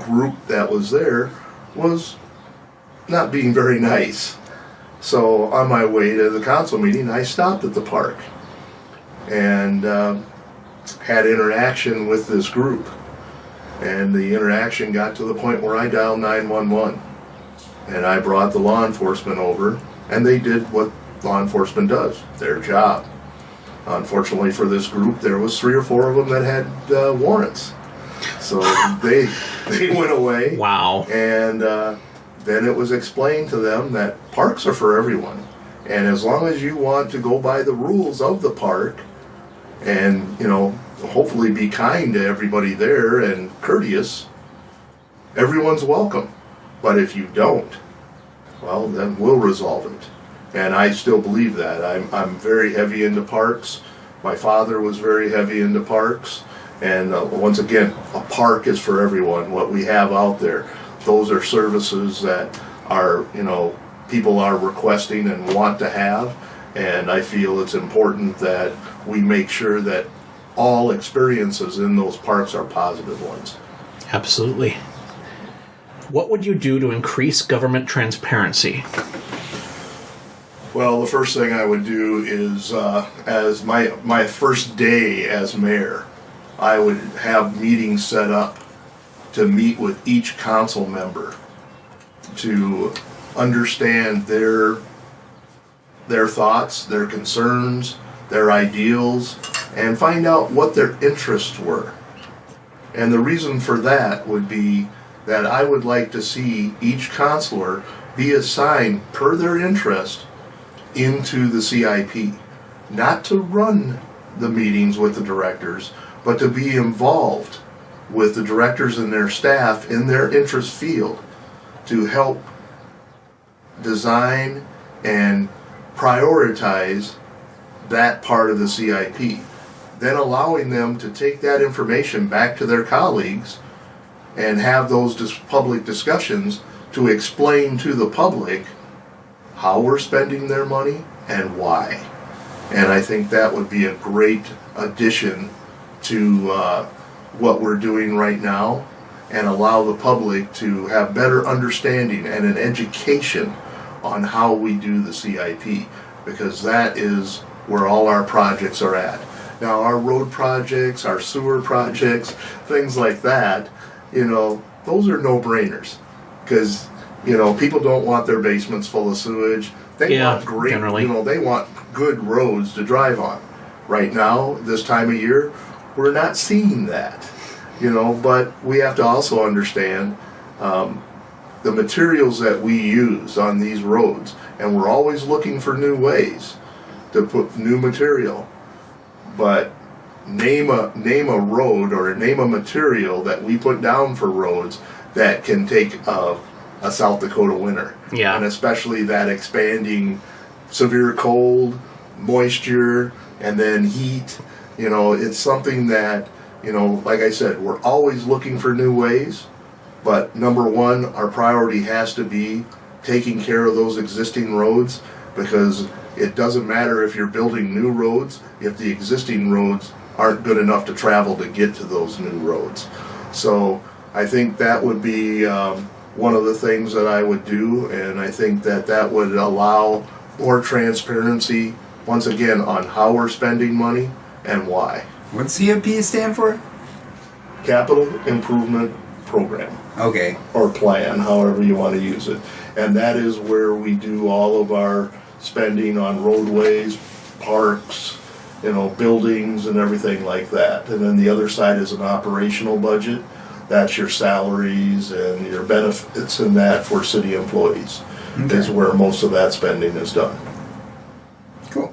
group that was there was not being very nice. So on my way to the council meeting, I stopped at the park and had interaction with this group. And the interaction got to the point where I dialed 911. And I brought the law enforcement over, and they did what law enforcement does, their job. Unfortunately for this group, there was 3 or 4 of them that had warrants. So they went away. Wow. And then it was explained to them that parks are for everyone. And as long as you want to go by the rules of the park and, you know, hopefully be kind to everybody there and courteous, everyone's welcome. But if you don't, well, then we'll resolve it. And I still believe that. I'm very heavy into parks. My father was very heavy into parks. And once again, a park is for everyone. What we have out there, those are services that are, you know, people are requesting and want to have. And I feel it's important that we make sure that all experiences in those parks are positive ones. Absolutely. What would you do to increase government transparency? Well, the first thing I would do is, as my first day as mayor, I would have meetings set up to meet with each council member to understand their thoughts, their concerns, their ideals, and find out what their interests were. And the reason for that would be that I would like to see each counselor be assigned per their interest into the CIP. Not to run the meetings with the directors, but to be involved with the directors and their staff in their interest field to help design and prioritize that part of the CIP. Then allowing them to take that information back to their colleagues and have those public discussions to explain to the public how we're spending their money and why. And I think that would be a great addition to what we're doing right now and allow the public to have better understanding and an education on how we do the CIP, because that is where all our projects are at. Now, our road projects, our sewer projects, things like that, you know, those are no-brainers, because, you know, people don't want their basements full of sewage. They want great, generally. You know, they want good roads to drive on. Right now, this time of year, we're not seeing that, you know, but we have to also understand the materials that we use on these roads, and we're always looking for new ways to put new material. But name a road or name a material that we put down for roads that can take a South Dakota winter. Yeah. And especially that expanding severe cold, moisture, and then heat. You know, it's something that like I said, we're always looking for new ways, but number one, our priority has to be taking care of those existing roads, because it doesn't matter if you're building new roads if the existing roads aren't good enough to travel to get to those new roads. So I think that would be one of the things that I would do, and I think that would allow more transparency, once again, on how we're spending money and why. What's CIP stand for? Capital Improvement Program. Okay. Or plan, however you want to use it. And that is where we do all of our spending on roadways, parks, buildings and everything like that. And then the other side is an operational budget. That's your salaries and your benefits and that for city employees. Okay. Is where most of that spending is done. Cool.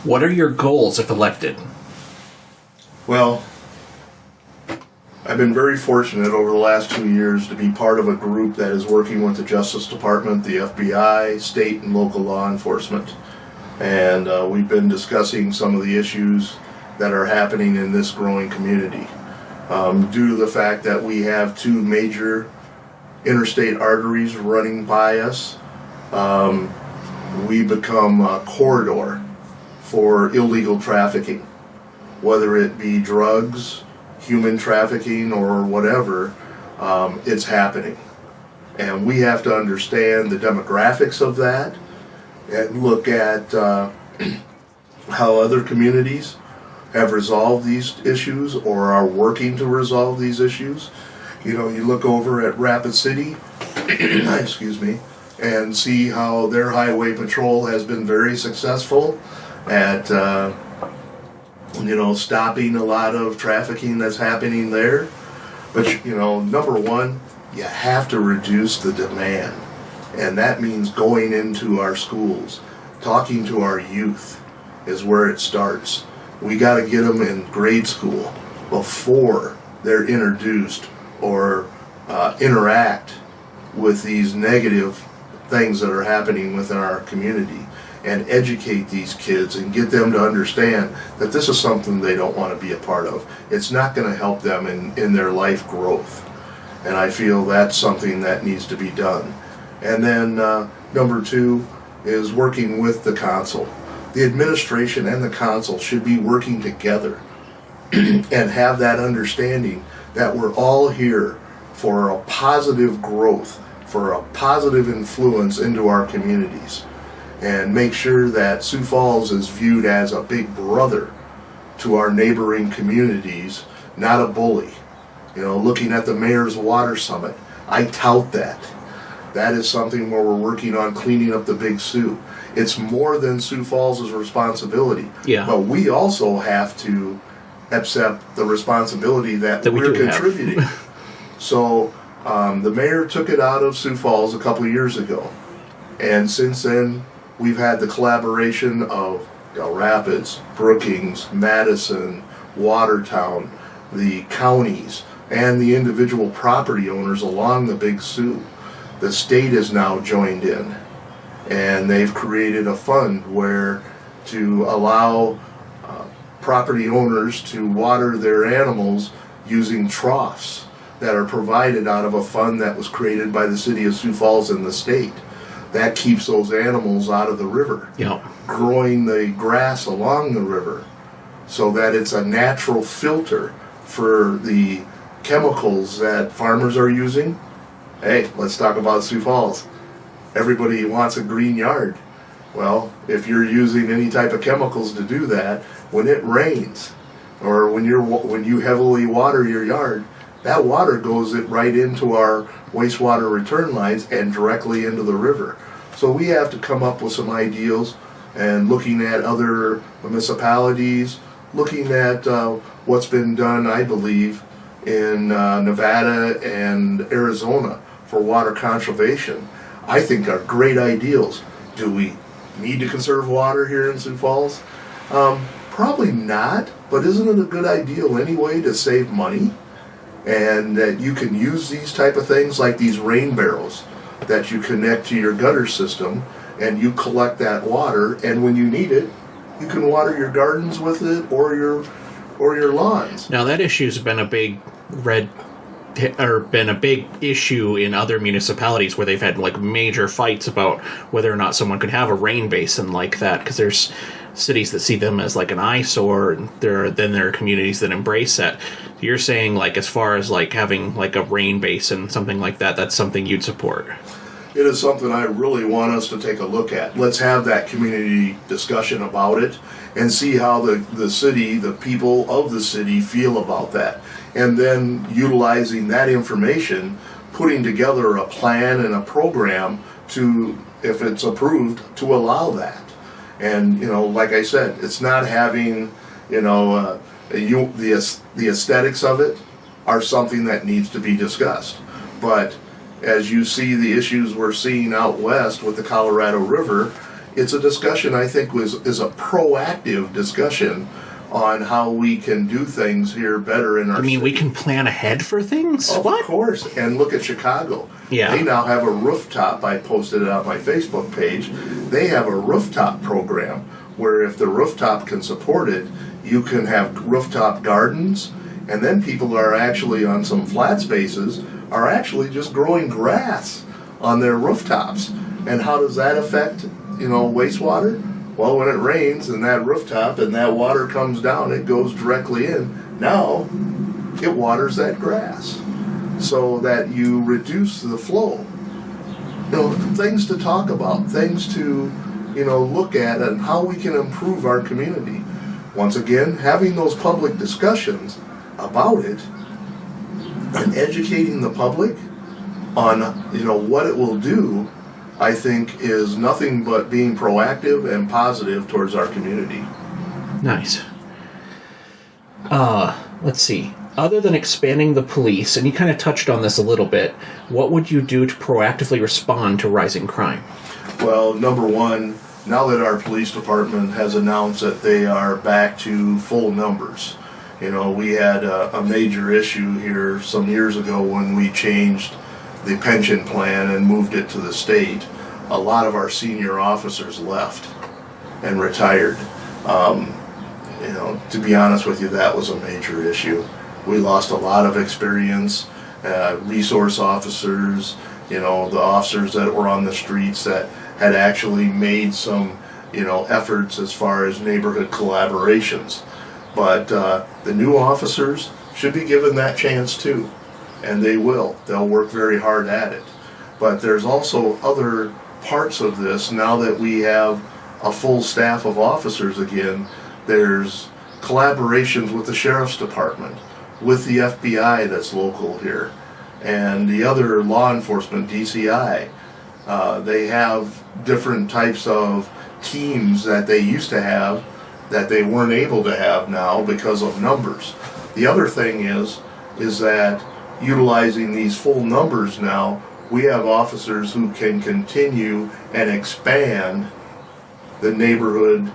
What are your goals if elected? Well, I've been very fortunate over the last 2 years to be part of a group that is working with the Justice Department, the FBI, state and local law enforcement. And we've been discussing some of the issues that are happening in this growing community. Due to the fact that we have 2 major interstate arteries running by us, we become a corridor for illegal trafficking, whether it be drugs, human trafficking, or whatever. It's happening. And we have to understand the demographics of that and look at how other communities have resolved these issues or are working to resolve these issues. You look over at Rapid City, excuse me, and see how their highway patrol has been very successful at stopping a lot of trafficking that's happening there. But, number one, you have to reduce the demand. And that means going into our schools, talking to our youth is where it starts. We got to get them in grade school before they're introduced or interact with these negative things that are happening within our community, and educate these kids and get them to understand that this is something they don't want to be a part of. It's not going to help them in their life growth. And I feel that's something that needs to be done. And then number 2 is working with the council. The administration and the council should be working together and have that understanding that we're all here for a positive growth, for a positive influence into our communities, and make sure that Sioux Falls is viewed as a big brother to our neighboring communities, not a bully. Looking at the Mayor's Water Summit, I tout that. That is something where we're working on cleaning up the Big Sioux. It's more than Sioux Falls' responsibility. Yeah. But we also have to accept the responsibility that we're contributing. So the mayor took it out of Sioux Falls a couple of years ago. And since then, we've had the collaboration of Del Rapids, Brookings, Madison, Watertown, the counties, and the individual property owners along the Big Sioux. The state is now joined in, and they've created a fund where to allow property owners to water their animals using troughs that are provided out of a fund that was created by the city of Sioux Falls and the state. That keeps those animals out of the river, growing the grass along the river so that it's a natural filter for the chemicals that farmers are using. Hey, let's talk about Sioux Falls. Everybody wants a green yard. Well, if you're using any type of chemicals to do that, when it rains or when you heavily water your yard, that water goes right into our wastewater return lines and directly into the river. So we have to come up with some ideals, and looking at other municipalities, looking at what's been done, I believe, in Nevada and Arizona for water conservation, I think are great ideals. Do we need to conserve water here in Sioux Falls? Probably not, but isn't it a good ideal anyway to save money? And that you can use these type of things like these rain barrels that you connect to your gutter system, and you collect that water, and when you need it, you can water your gardens with it or your or your lawns. Now that issue's been a big issue in other municipalities where they've had like major fights about whether or not someone could have a rain basin like that, because there's cities that see them as like an eyesore, and there are communities that embrace that. You're saying, like, as far as like having like a rain basin, something like that, that's something you'd support? It is something I really want us to take a look at. Let's have that community discussion about it and see how the city, the people of the city feel about that. And then utilizing that information, putting together a plan and a program to, if it's approved, to allow that. And, like I said, it's not having, the aesthetics of it are something that needs to be discussed. But as you see the issues we're seeing out west with the Colorado River, it's a discussion I think is a proactive discussion on how we can do things here better in our city. We can plan ahead for things? Of course. And look at Chicago. Yeah. They now have a rooftop. I posted it on my Facebook page. They have a rooftop program where if the rooftop can support it, you can have rooftop gardens, and then people are actually on some flat spaces are actually just growing grass on their rooftops. And how does that affect, wastewater? Well, when it rains and that rooftop and that water comes down, it goes directly in. Now, it waters that grass so that you reduce the flow. Things to talk about, things to, look at, and how we can improve our community. Once again, having those public discussions about it and educating the public on, what it will do, I think is nothing but being proactive and positive towards our community. Nice. Let's see. Other than expanding the police, and you kind of touched on this a little bit, what would you do to proactively respond to rising crime? Well, number one, now that our police department has announced that they are back to full numbers, we had a major issue here some years ago when we changed the pension plan and moved it to the state. A lot of our senior officers left and retired. To be honest with you, that was a major issue. We lost a lot of experience, resource officers, the officers that were on the streets that had actually made some, efforts as far as neighborhood collaborations. But the new officers should be given that chance too, and they will. They'll work very hard at it. But there's also other parts of this now that we have a full staff of officers again. There's collaborations with the sheriff's department, with the FBI that's local here, and the other law enforcement, DCI. They have different types of teams that they used to have that they weren't able to have now because of numbers. The other thing is that utilizing these full numbers now, we have officers who can continue and expand the neighborhood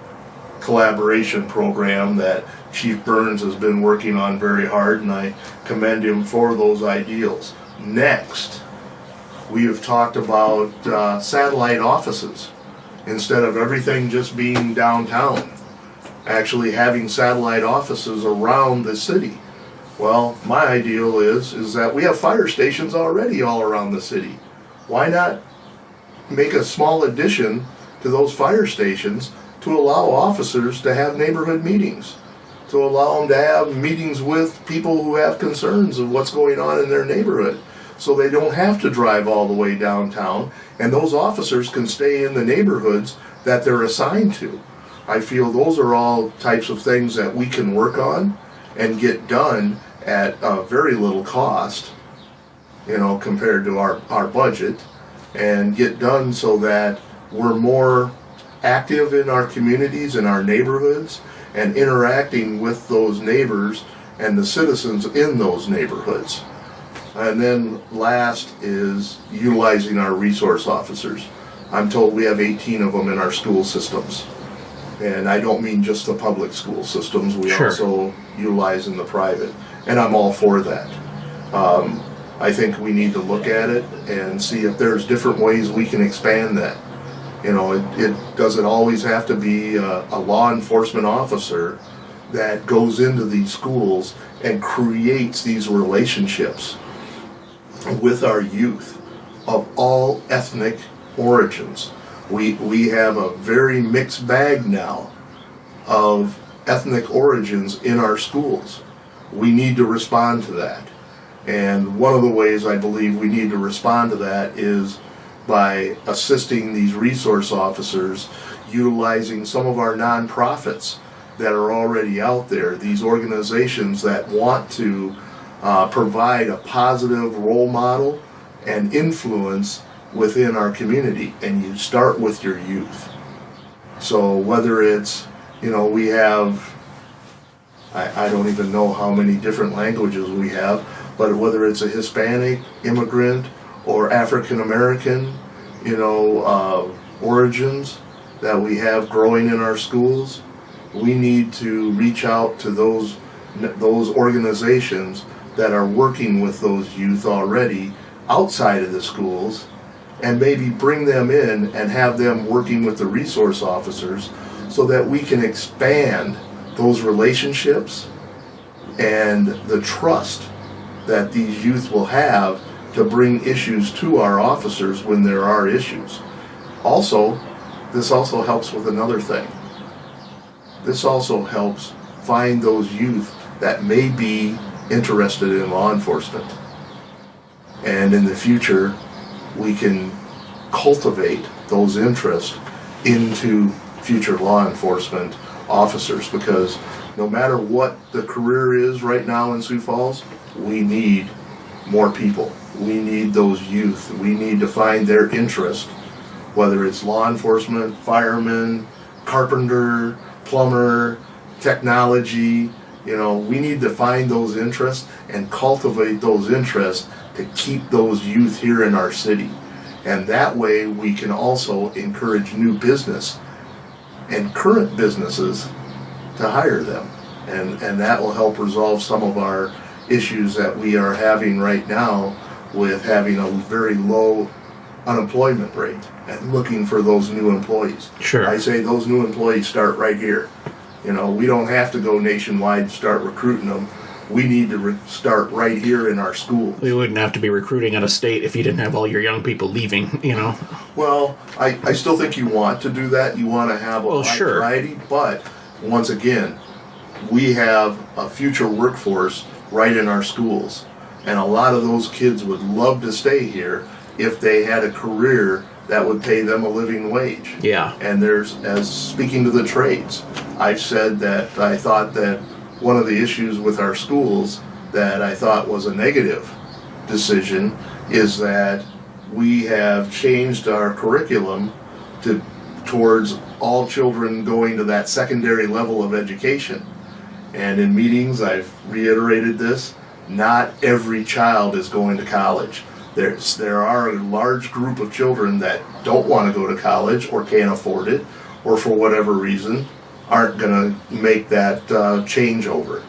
collaboration program that Chief Burns has been working on very hard, and I commend him for those ideals. Next, we have talked about satellite offices. Instead of everything just being downtown, actually having satellite offices around the city. Well, my ideal is that we have fire stations already all around the city. Why not make a small addition to those fire stations to allow officers to have neighborhood meetings, to allow them to have meetings with people who have concerns of what's going on in their neighborhood, so they don't have to drive all the way downtown, and those officers can stay in the neighborhoods that they're assigned to. I feel those are all types of things that we can work on and get done at very little cost, compared to our budget, and get done so that we're more active in our communities and our neighborhoods and interacting with those neighbors and the citizens in those neighborhoods. And then last is utilizing our resource officers. I'm told we have 18 of them in our school systems. And I don't mean just the public school systems, we Sure. also utilize in the private. And I'm all for that. I think we need to look at it and see if there's different ways we can expand that. It doesn't always have to be a law enforcement officer that goes into these schools and creates these relationships with our youth of all ethnic origins. We have a very mixed bag now of ethnic origins in our schools. We need to respond to that. And one of the ways I believe we need to respond to that is by assisting these resource officers, utilizing some of our nonprofits that are already out there, these organizations that want to provide a positive role model and influence within our community. And you start with your youth. So whether it's, we have, I don't even know how many different languages we have, but whether it's a Hispanic immigrant or African American, origins that we have growing in our schools, we need to reach out to those organizations that are working with those youth already outside of the schools, and maybe bring them in and have them working with the resource officers so that we can expand those relationships and the trust that these youth will have to bring issues to our officers when there are issues. Also, this also helps with another thing. This also helps find those youth that may be interested in law enforcement. And in the future, we can cultivate those interests into future law enforcement officers, because no matter what the career is right now in Sioux Falls, we need more people. We need those youth. We need to find their interest, whether it's law enforcement, firemen, carpenter, plumber, technology. We need to find those interests and cultivate those interests to keep those youth here in our city. And that way we can also encourage new business and current businesses to hire them. And that will help resolve some of our issues that we are having right now with having a very low unemployment rate and looking for those new employees. Sure. I say those new employees start right here. We don't have to go nationwide and start recruiting them. We need to start right here in our schools. We wouldn't have to be recruiting out of state if you didn't have all your young people leaving, Well, I still think you want to do that. You want to have a wide variety, but once again, we have a future workforce right in our schools. And a lot of those kids would love to stay here if they had a career that would pay them a living wage. Yeah. And speaking to the trades, I've said that I thought that one of the issues with our schools that I thought was a negative decision is that we have changed our curriculum towards all children going to that secondary level of education. And in meetings, I've reiterated this, not every child is going to college. There are a large group of children that don't want to go to college or can't afford it, or for whatever reason aren't going to make that changeover.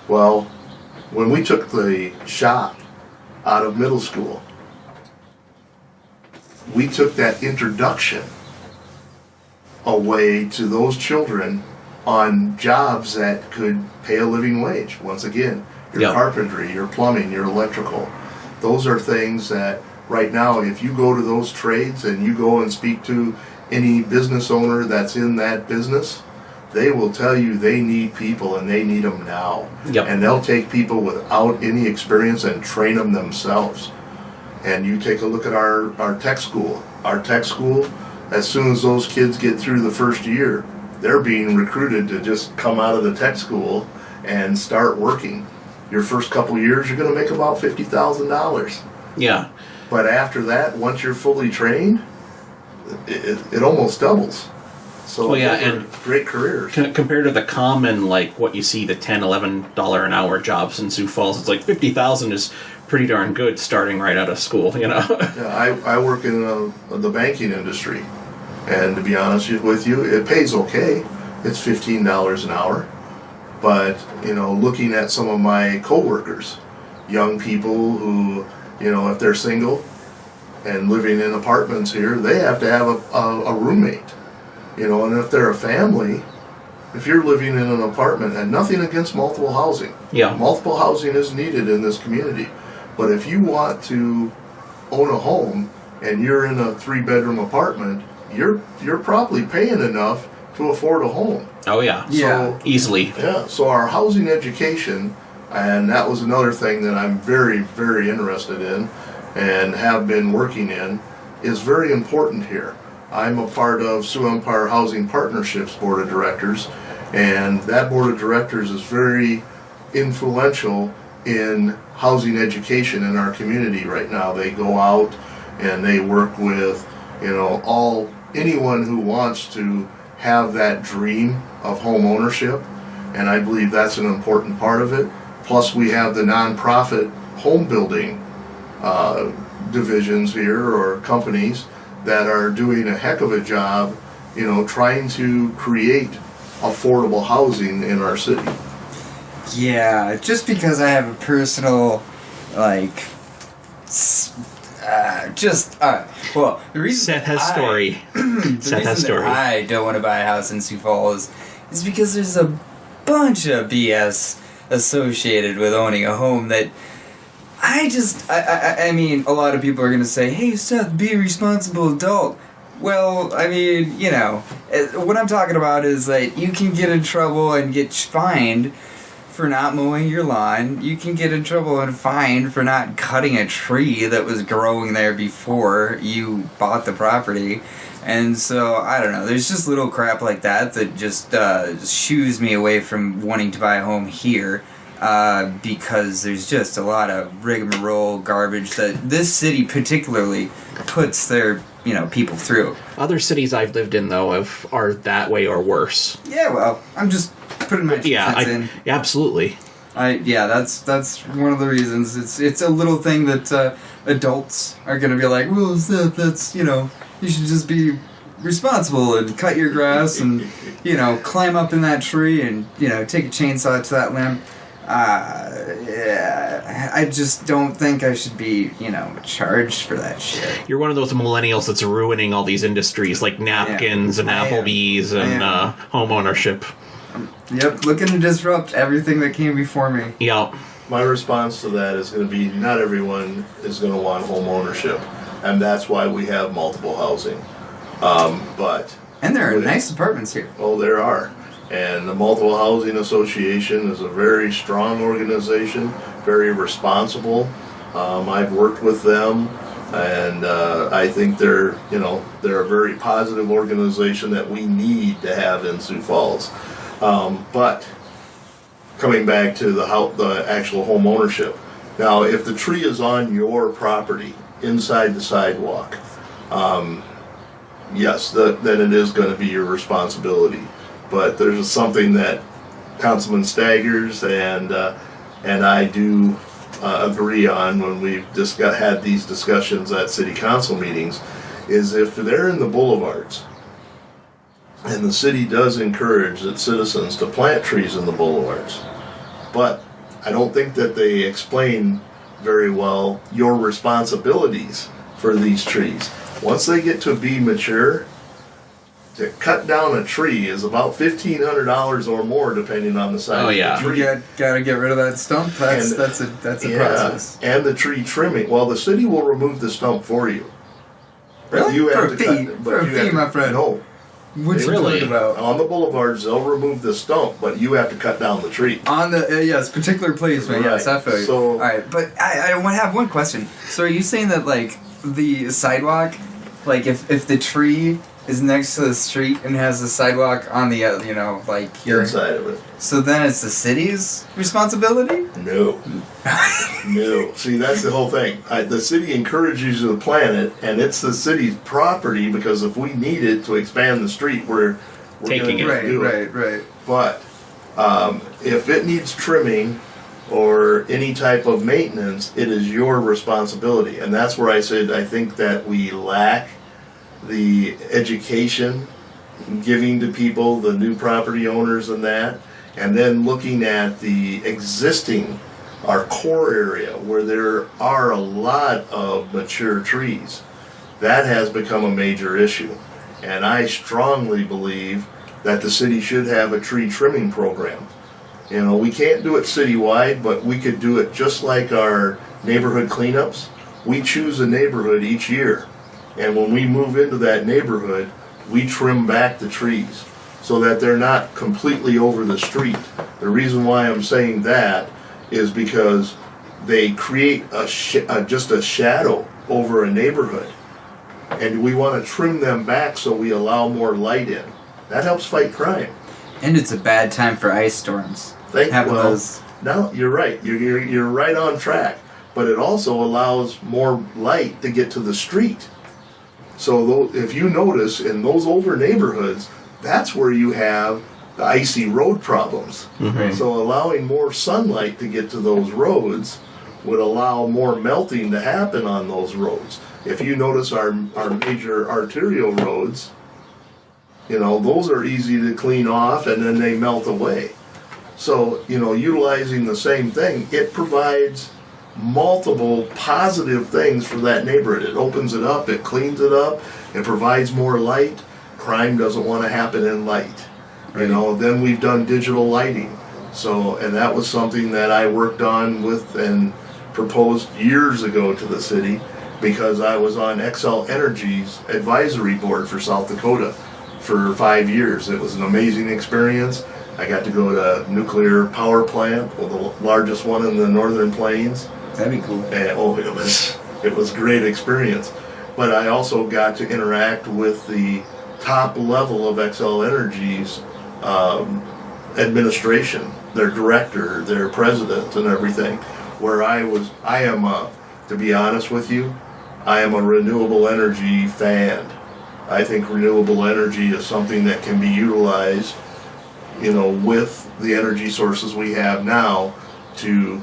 Well, when we took the shop out of middle school, we took that introduction away to those children on jobs that could pay a living wage. Once again, your carpentry, your plumbing, your electrical. Those are things that right now, if you go to those trades and you go and speak to any business owner that's in that business, they will tell you they need people and they need them now. Yep. And they'll take people without any experience and train them themselves. And you take a look at our tech school. Our tech school, as soon as those kids get through the first year, they're being recruited to just come out of the tech school and start working. Your first couple years, you're going to make about $50,000. Yeah. But after that, once you're fully trained, it almost doubles. So Well, yeah, and great careers. Compared to the common, like what you see, the $10, $11 an hour jobs in Sioux Falls, it's like $50,000 is pretty darn good starting right out of school, you know? Yeah, I work in the banking industry, and to be honest with you, it pays okay. It's $15 an hour. But, you know, looking at some of my coworkers, young people who, you know, if they're single and living in apartments here, they have to have a roommate. You know, and if they're a family, if you're living in an apartment, and nothing against multiple housing. Yeah. Multiple housing is needed in this community. But if you want to own a home and you're in a 3-bedroom apartment, you're probably paying enough to afford a home. Oh, yeah. Yeah. Easily. Yeah, so our housing education, and that was another thing that I'm very, very interested in and have been working in, is very important here. I'm a part of Sioux Empire Housing Partnerships Board of Directors, and that Board of Directors is very influential in housing education in our community right now. They go out and they work with, anyone who wants to have that dream of home ownership, and I believe that's an important part of it. Plus, we have the nonprofit home building divisions here, or companies, that are doing a heck of a job, trying to create affordable housing in our city. Yeah, just because I have a personal, the reason Seth has story. Seth has story. I don't want to buy a house in Sioux Falls is because there's a bunch of BS associated with owning a home that I mean, a lot of people are going to say, hey, Seth, be a responsible adult. Well, I mean, what I'm talking about is that you can get in trouble and get fined for not mowing your lawn. You can get in trouble and fined for not cutting a tree that was growing there before you bought the property. And so, I don't know, there's just little crap like that just shoos me away from wanting to buy a home here. Because there's just a lot of rigmarole garbage that this city particularly puts their, people through. Other cities I've lived in, though, are that way or worse. Yeah, well, I'm just putting my 2 cents in. Yeah, absolutely. That's one of the reasons. It's a little thing that adults are going to be like, well, Seth, that's, you should just be responsible and cut your grass and, climb up in that tree and, take a chainsaw to that limb. I just don't think I should be, charged for that shit. You're one of those millennials that's ruining all these industries like napkins and Applebee's and home ownership. Yep, looking to disrupt everything that came before me. Yep. My response to that is going to be, not everyone is going to want home ownership, and that's why we have multiple housing. And there are nice apartments here. Oh, there are. And the Multiple Housing Association is a very strong organization, very responsible. I've worked with them, and I think they're a very positive organization that we need to have in Sioux Falls. But coming back to the actual home ownership, now if the tree is on your property inside the sidewalk, yes, then it is going to be your responsibility. But there's something that Councilman Staggers and I do agree on when we've just had these discussions at city council meetings, is if they're in the boulevards, and the city does encourage its citizens to plant trees in the boulevards, but I don't think that they explain very well your responsibilities for these trees. Once they get to be mature, to cut down a tree is about $1,500 or more, depending on the size of the tree. You gotta get rid of that stump. That's a process. And the tree trimming. Well, the city will remove the stump for you. Really? You have For a to fee? cut, For a fee, my friend. No. What you Really? talking about? On the boulevards, they'll remove the stump, but you have to cut down the tree. On the particular placement. Right. Yes, I feel you. So- all right, but I have one question. So are you saying that the sidewalk, if the tree is next to the street and has the sidewalk on the your Inside of it. so then it's the city's responsibility? No. No. See, that's the whole thing. The city encourages you to plant it, and it's the city's property, because if we need it to expand the street, we're Taking gonna it. do it. Right. But if it needs trimming or any type of maintenance, it is your responsibility. And that's where I said I think that we lack the education, giving to people, the new property owners and that, and then looking at the existing, our core area where there are a lot of mature trees. That has become a major issue. And I strongly believe that the city should have a tree trimming program. You know, we can't do it citywide, but we could do it just like our neighborhood cleanups. We choose a neighborhood each year, and when we move into that neighborhood, we trim back the trees so that they're not completely over the street. The reason why I'm saying that is because they create just a shadow over a neighborhood, and we want to trim them back so we allow more light in. That helps fight crime. And it's a bad time for ice storms. No, you're right. You're right on track. But it also allows more light to get to the street. So if you notice in those older neighborhoods, that's where you have the icy road problems. Mm-hmm. So allowing more sunlight to get to those roads would allow more melting to happen on those roads. If you notice our major arterial roads, you know, those are easy to clean off and then they melt away. So, you know, utilizing the same thing, it provides multiple positive things for that neighborhood. It opens it up, it cleans it up, it provides more light. Crime doesn't want to happen in light. You know, then we've done digital lighting. So, and that was something that I worked on with and proposed years ago to the city because I was on Xcel Energy's advisory board for South Dakota for 5 years. It was an amazing experience. I got to go to a nuclear power plant, well, the largest one in the Northern Plains. That'd be cool. And, it was a great experience. But I also got to interact with the top level of Xcel Energy's administration, their director, their president, and everything. Where to be honest with you, I am a renewable energy fan. I think renewable energy is something that can be utilized, you know, with the energy sources we have now to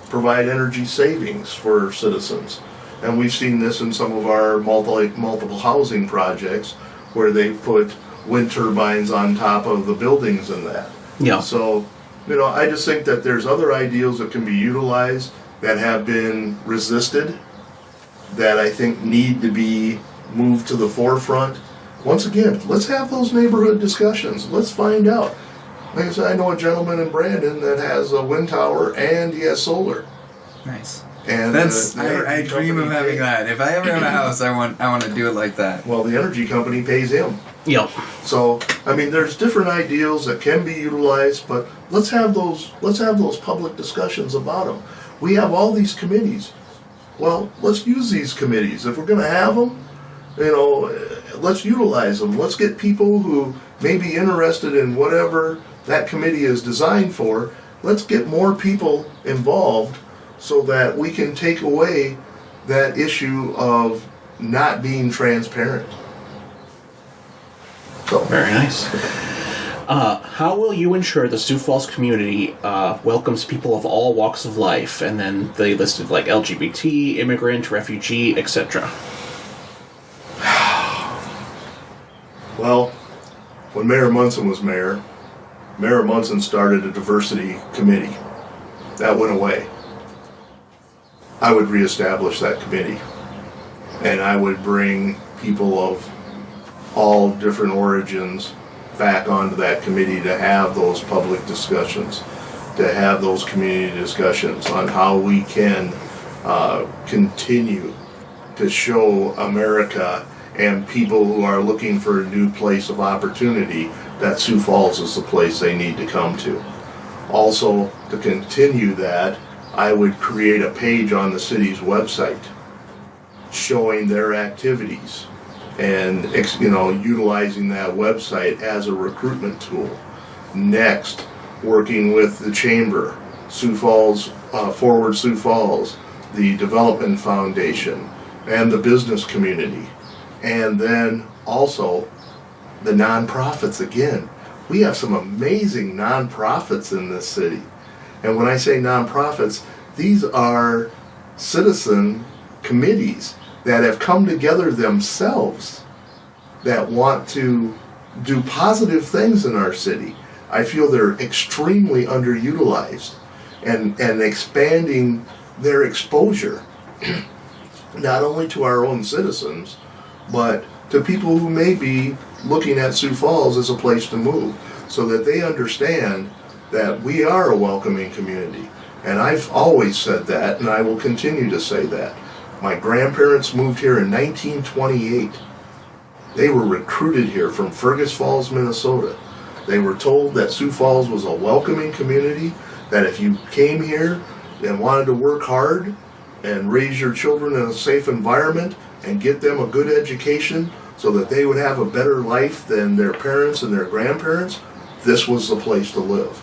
provide energy savings for citizens. And we've seen this in some of our multiple housing projects where they put wind turbines on top of the buildings and that. Yeah. So, you know, I just think that there's other ideals that can be utilized that have been resisted that I think need to be moved to the forefront. Once again, let's have those neighborhood discussions. Let's find out. Like I said, I know a gentleman in Brandon that has a wind tower and he has solar. Nice. And I dream of having that. If I ever have a house, I want to do it like that. Well, the energy company pays him. Yep. So, I mean, there's different ideals that can be utilized, but let's have those public discussions about them. We have all these committees. Well, let's use these committees. If we're going to have them, you know, let's utilize them. Let's get people who may be interested in whatever that committee is designed for. Let's get more people involved so that we can take away that issue of not being transparent. So. Very nice. How will you ensure the Sioux Falls community welcomes people of all walks of life? And then they listed like LGBT, immigrant, refugee, etc. Well, when Mayor Munson was mayor, Mayor Munson started a diversity committee. That went away. I would reestablish that committee. And I would bring people of all different origins back onto that committee to have those public discussions, to have those community discussions on how we can continue to show America and people who are looking for a new place of opportunity that Sioux Falls is the place they need to come to. Also, to continue that, I would create a page on the city's website showing their activities and, you know, utilizing that website as a recruitment tool. Next, working with the chamber, Sioux Falls, Forward Sioux Falls, the Development Foundation, and the business community. And then also the nonprofits again. We have some amazing nonprofits in this city. And when I say nonprofits, these are citizen committees that have come together themselves that want to do positive things in our city. I feel they're extremely underutilized and expanding their exposure not only to our own citizens, but to people who may be looking at Sioux Falls as a place to move, so that they understand that we are a welcoming community. And I've always said that, and I will continue to say that. My grandparents moved here in 1928. They were recruited here from Fergus Falls, Minnesota. They were told that Sioux Falls was a welcoming community, that if you came here and wanted to work hard and raise your children in a safe environment and get them a good education so that they would have a better life than their parents and their grandparents, this was the place to live.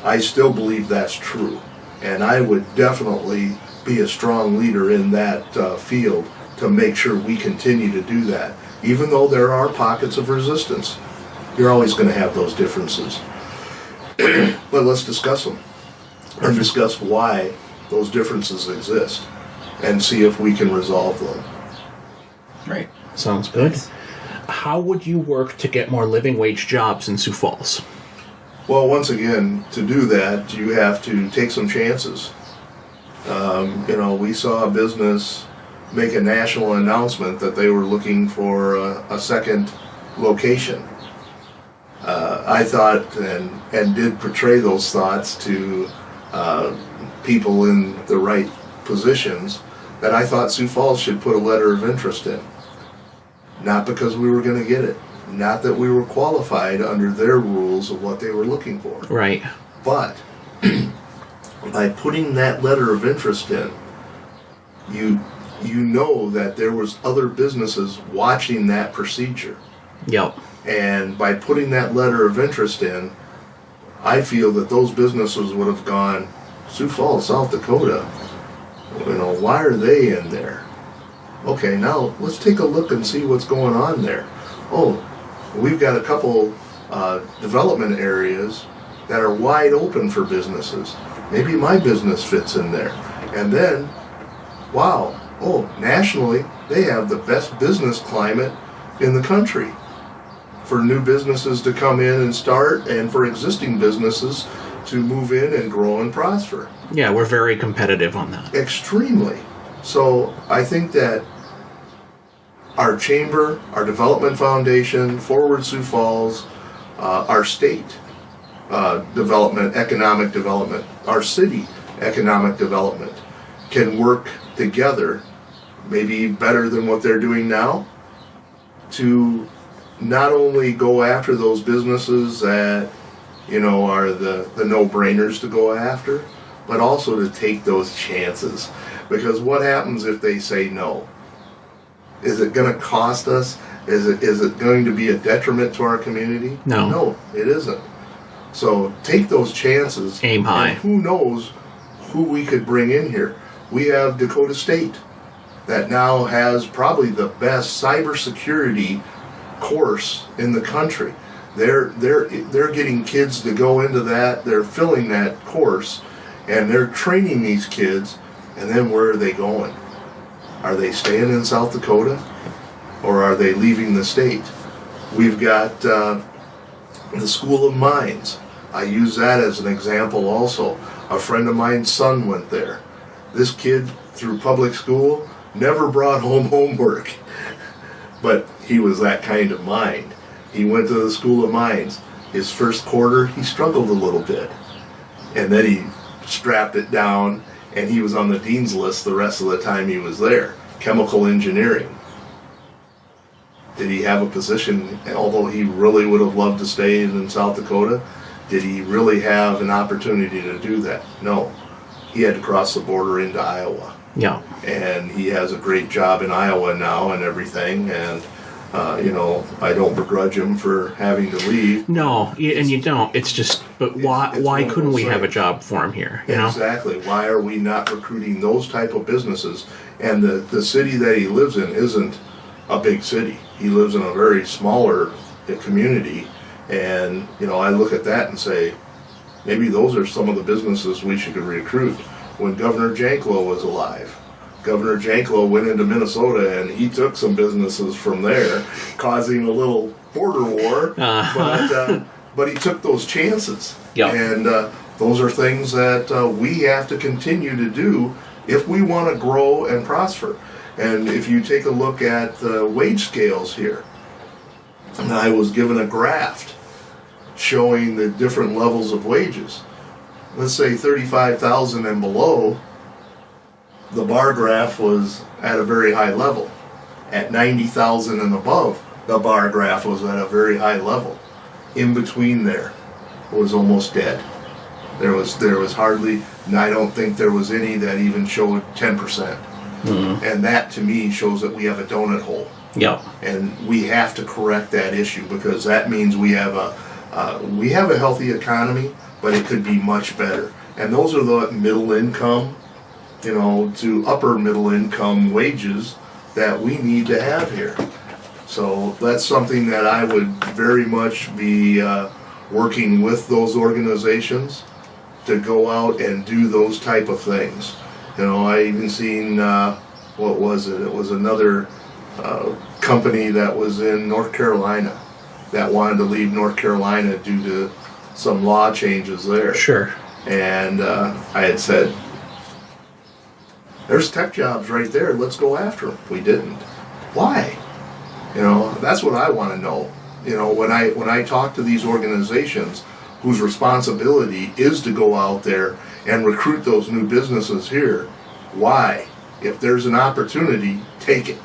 I still believe that's true. And I would definitely be a strong leader in that field to make sure we continue to do that. Even though there are pockets of resistance, you're always going to have those differences. But let's discuss them and discuss why those differences exist and see if we can resolve them. Right. Sounds good. How would you work to get more living wage jobs in Sioux Falls? Well, once again, to do that, you have to take some chances. We saw a business make a national announcement that they were looking for a second location. I thought and did portray those thoughts to people in the right positions, that I thought Sioux Falls should put a letter of interest in. Not because we were going to get it. Not that we were qualified under their rules of what they were looking for. Right. But by putting that letter of interest in, you know that there was other businesses watching that procedure. Yep. And by putting that letter of interest in, I feel that those businesses would have gone, Sioux Falls, South Dakota, why are they in there? Okay, now let's take a look and see what's going on there. Oh, we've got a couple development areas that are wide open for businesses. Maybe my business fits in there. And then, wow, nationally, they have the best business climate in the country for new businesses to come in and start, and for existing businesses to move in and grow and prosper. Yeah, we're very competitive on that. Extremely. So I think that our chamber, our development foundation, Forward Sioux Falls, our state development, economic development, our city economic development can work together, maybe better than what they're doing now, to not only go after those businesses that, are the no-brainers to go after, but also to take those chances. Because what happens if they say no? Is it going to cost us? Is it going to be a detriment to our community? No. No, it isn't. So take those chances. Aim high. And who knows who we could bring in here? We have Dakota State that now has probably the best cybersecurity course in the country. They're getting kids to go into that. They're filling that course, and they're training these kids. And then where are they going? Are they staying in South Dakota, or are they leaving the state? We've got the School of Mines. I use that as an example also. A friend of mine's son went there. This kid, through public school, never brought home homework. But he was that kind of mind. He went to the School of Mines. His first quarter, he struggled a little bit. And then he strapped it down, and he was on the dean's list the rest of the time he was there. Chemical engineering. Did he have a position, although he really would have loved to stay in South Dakota? Did he really have an opportunity to do that? No. He had to cross the border into Iowa. Yeah. And he has a great job in Iowa now and everything, and I don't begrudge him for having to leave. No, and you don't. It's just, but why couldn't we have a job for him here? Exactly. Why are we not recruiting those type of businesses? And the city that he lives in isn't a big city. He lives in a very smaller community, and I look at that and say, maybe those are some of the businesses we should recruit. When Governor Janklow was alive, Governor Janklow went into Minnesota and he took some businesses from there, causing a little border war. But he took those chances. Yep. And those are things that we have to continue to do if we want to grow and prosper. And if you take a look at the wage scales here, and I was given a graph showing the different levels of wages. Let's say 35,000 and below, the bar graph was at a very high level. At 90,000 and above, the bar graph was at a very high level. In between there was almost dead. There was hardly, and I don't think there was any that even showed 10%. And that to me shows that we have a donut hole. Yep. And we have to correct that issue, because that means we have a healthy economy, but it could be much better. And those are the middle income, to upper middle income wages that we need to have here. So that's something that I would very much be working with those organizations to go out and do those type of things. I even seen, what was it? It was another company that was in North Carolina that wanted to leave North Carolina due to some law changes there. Sure. And I had said, there's tech jobs right there, let's go after them. We didn't. Why? That's what I want to know. When I talk to these organizations whose responsibility is to go out there and recruit those new businesses here, why? If there's an opportunity, take it.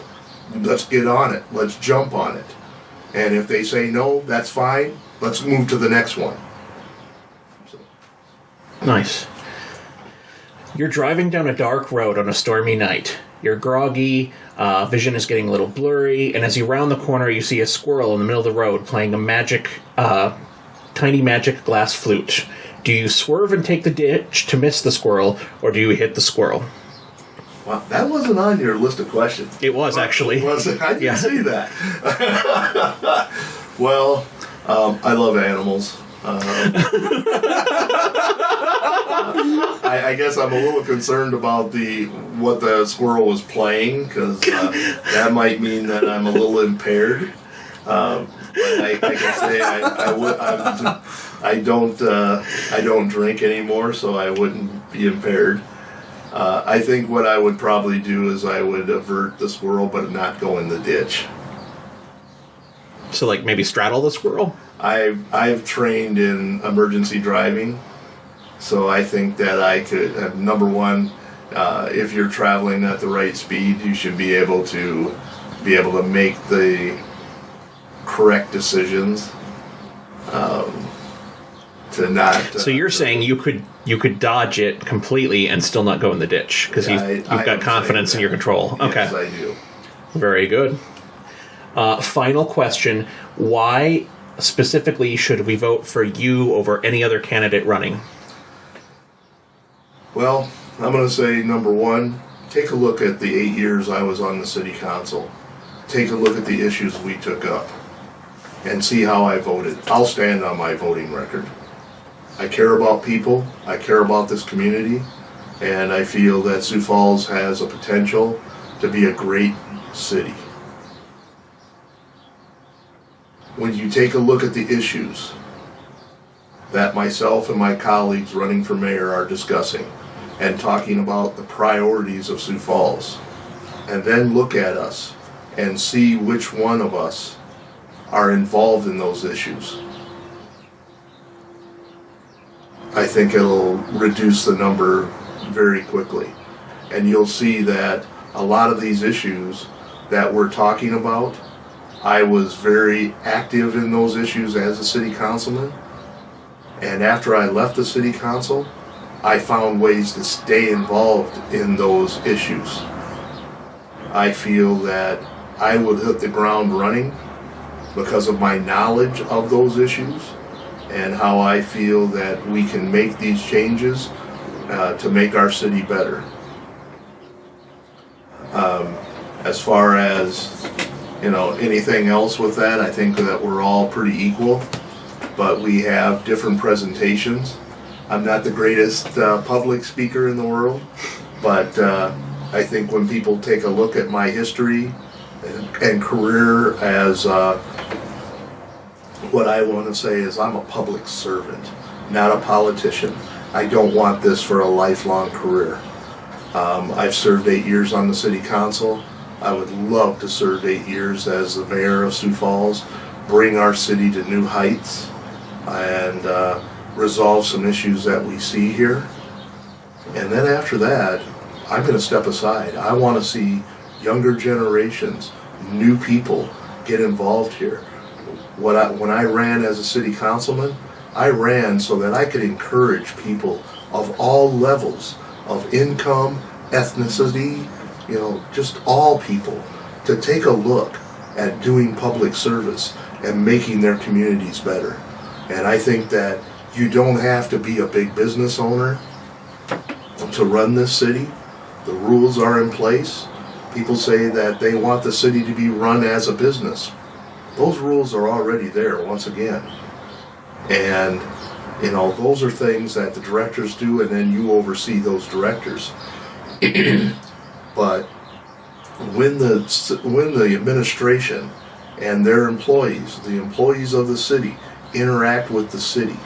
Let's get on it. Let's jump on it. And if they say no, that's fine. Let's move to the next one. Nice. You're driving down a dark road on a stormy night. You're groggy, vision is getting a little blurry, and as you round the corner, you see a squirrel in the middle of the road playing a tiny magic glass flute. Do you swerve and take the ditch to miss the squirrel, or do you hit the squirrel? Wow, that wasn't on your list of questions. It was, actually. Was it? I didn't see that. Well, I love animals. I guess I'm a little concerned about what the squirrel was playing, because that might mean that I'm a little impaired. But I can say I don't drink anymore, so I wouldn't be impaired. I think what I would probably do is I would avert the squirrel, but not go in the ditch. So, maybe straddle the squirrel? I've trained in emergency driving, so I think that I could. Number one, if you're traveling at the right speed, you should be able to make the correct decisions. To not. So you're saying you could dodge it completely and still not go in the ditch because you've got confidence in your control. Okay. Yes, I do. Very good. Final question: why specifically should we vote for you over any other candidate running? Well, I'm going to say number one, take a look at the 8 years I was on the city council. Take a look at the issues we took up and see how I voted. I'll stand on my voting record. I care about people, I care about this community, and I feel that Sioux Falls has a potential to be a great city. When you take a look at the issues that myself and my colleagues running for mayor are discussing and talking about the priorities of Sioux Falls, and then look at us and see which one of us are involved in those issues, I think it'll reduce the number very quickly. And you'll see that a lot of these issues that we're talking about, I was very active in those issues as a city councilman. And after I left the city council, I found ways to stay involved in those issues. I feel that I would hit the ground running because of my knowledge of those issues and how I feel that we can make these changes to make our city better. As far as anything else with that, I think that we're all pretty equal, but we have different presentations. I'm not the greatest public speaker in the world, but I think when people take a look at my history and career as what I want to say is I'm a public servant, not a politician. I don't want this for a lifelong career. I've served 8 years on the city council. I would love to serve 8 years as the mayor of Sioux Falls, bring our city to new heights and resolve some issues that we see here. And then after that, I'm going to step aside. I want to see younger generations, new people get involved here. When I ran as a city councilman, I ran so that I could encourage people of all levels of income, ethnicity, just all people to take a look at doing public service and making their communities better. And I think that you don't have to be a big business owner to run this city. The rules are in place. People say that they want the city to be run as a business. Those rules are already there, once again. And, those are things that the directors do, and then you oversee those directors. But when the administration and their employees, the employees of the city, interact with the city,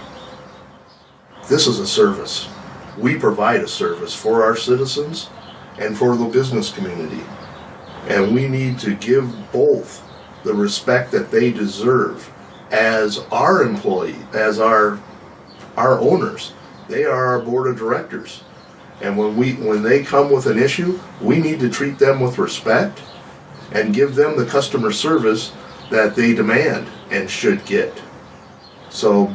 this is a service. We provide a service for our citizens and for the business community. And we need to give both the respect that they deserve as our employee, as our owners. They are our board of directors. And when they come with an issue, we need to treat them with respect and give them the customer service that they demand and should get. So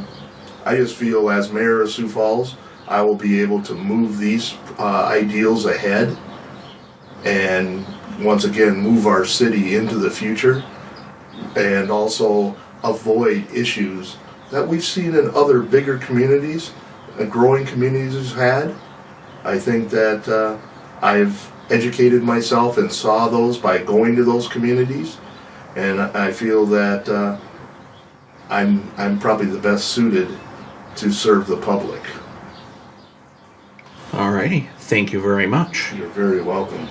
I just feel as mayor of Sioux Falls, I will be able to move these ideals ahead and once again move our city into the future and also avoid issues that we've seen in other bigger communities and growing communities had. I think that I've educated myself and saw those by going to those communities, and I feel that I'm probably the best suited to serve the public. Alrighty, thank you very much. You're very welcome.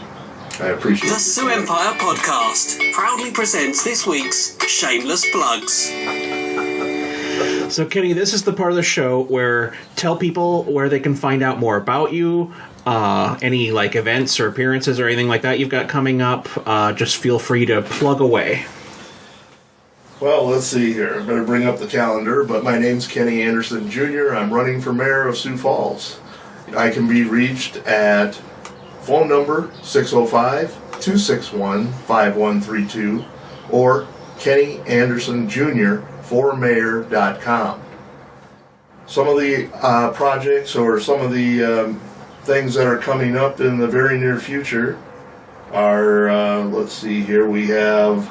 I appreciate it. The Sioux Empire Podcast proudly presents this week's Shameless Plugs. So, Kenny, this is the part of the show where tell people where they can find out more about you, any events or appearances or anything like that you've got coming up. Just feel free to plug away. Well, let's see here. I better bring up the calendar, but my name's Kenny Anderson Jr. I'm running for mayor of Sioux Falls. I can be reached at phone number 605-261-5132 or Kenny Anderson Jr. formayor.com. Some of the projects or some of the things that are coming up in the very near future are, let's see here, we have,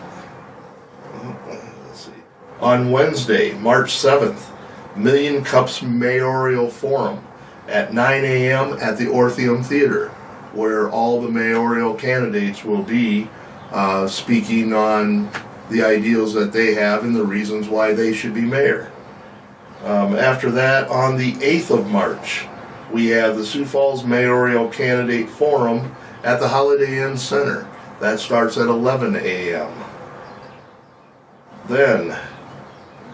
on Wednesday, March 7th, Million Cups Mayoral Forum at 9 a.m. at the Orpheum Theater, where all the mayoral candidates will be speaking on the ideals that they have and the reasons why they should be mayor. After that, on the 8th of March, we have the Sioux Falls Mayoral Candidate Forum at the Holiday Inn Center. That starts at 11 a.m. Then,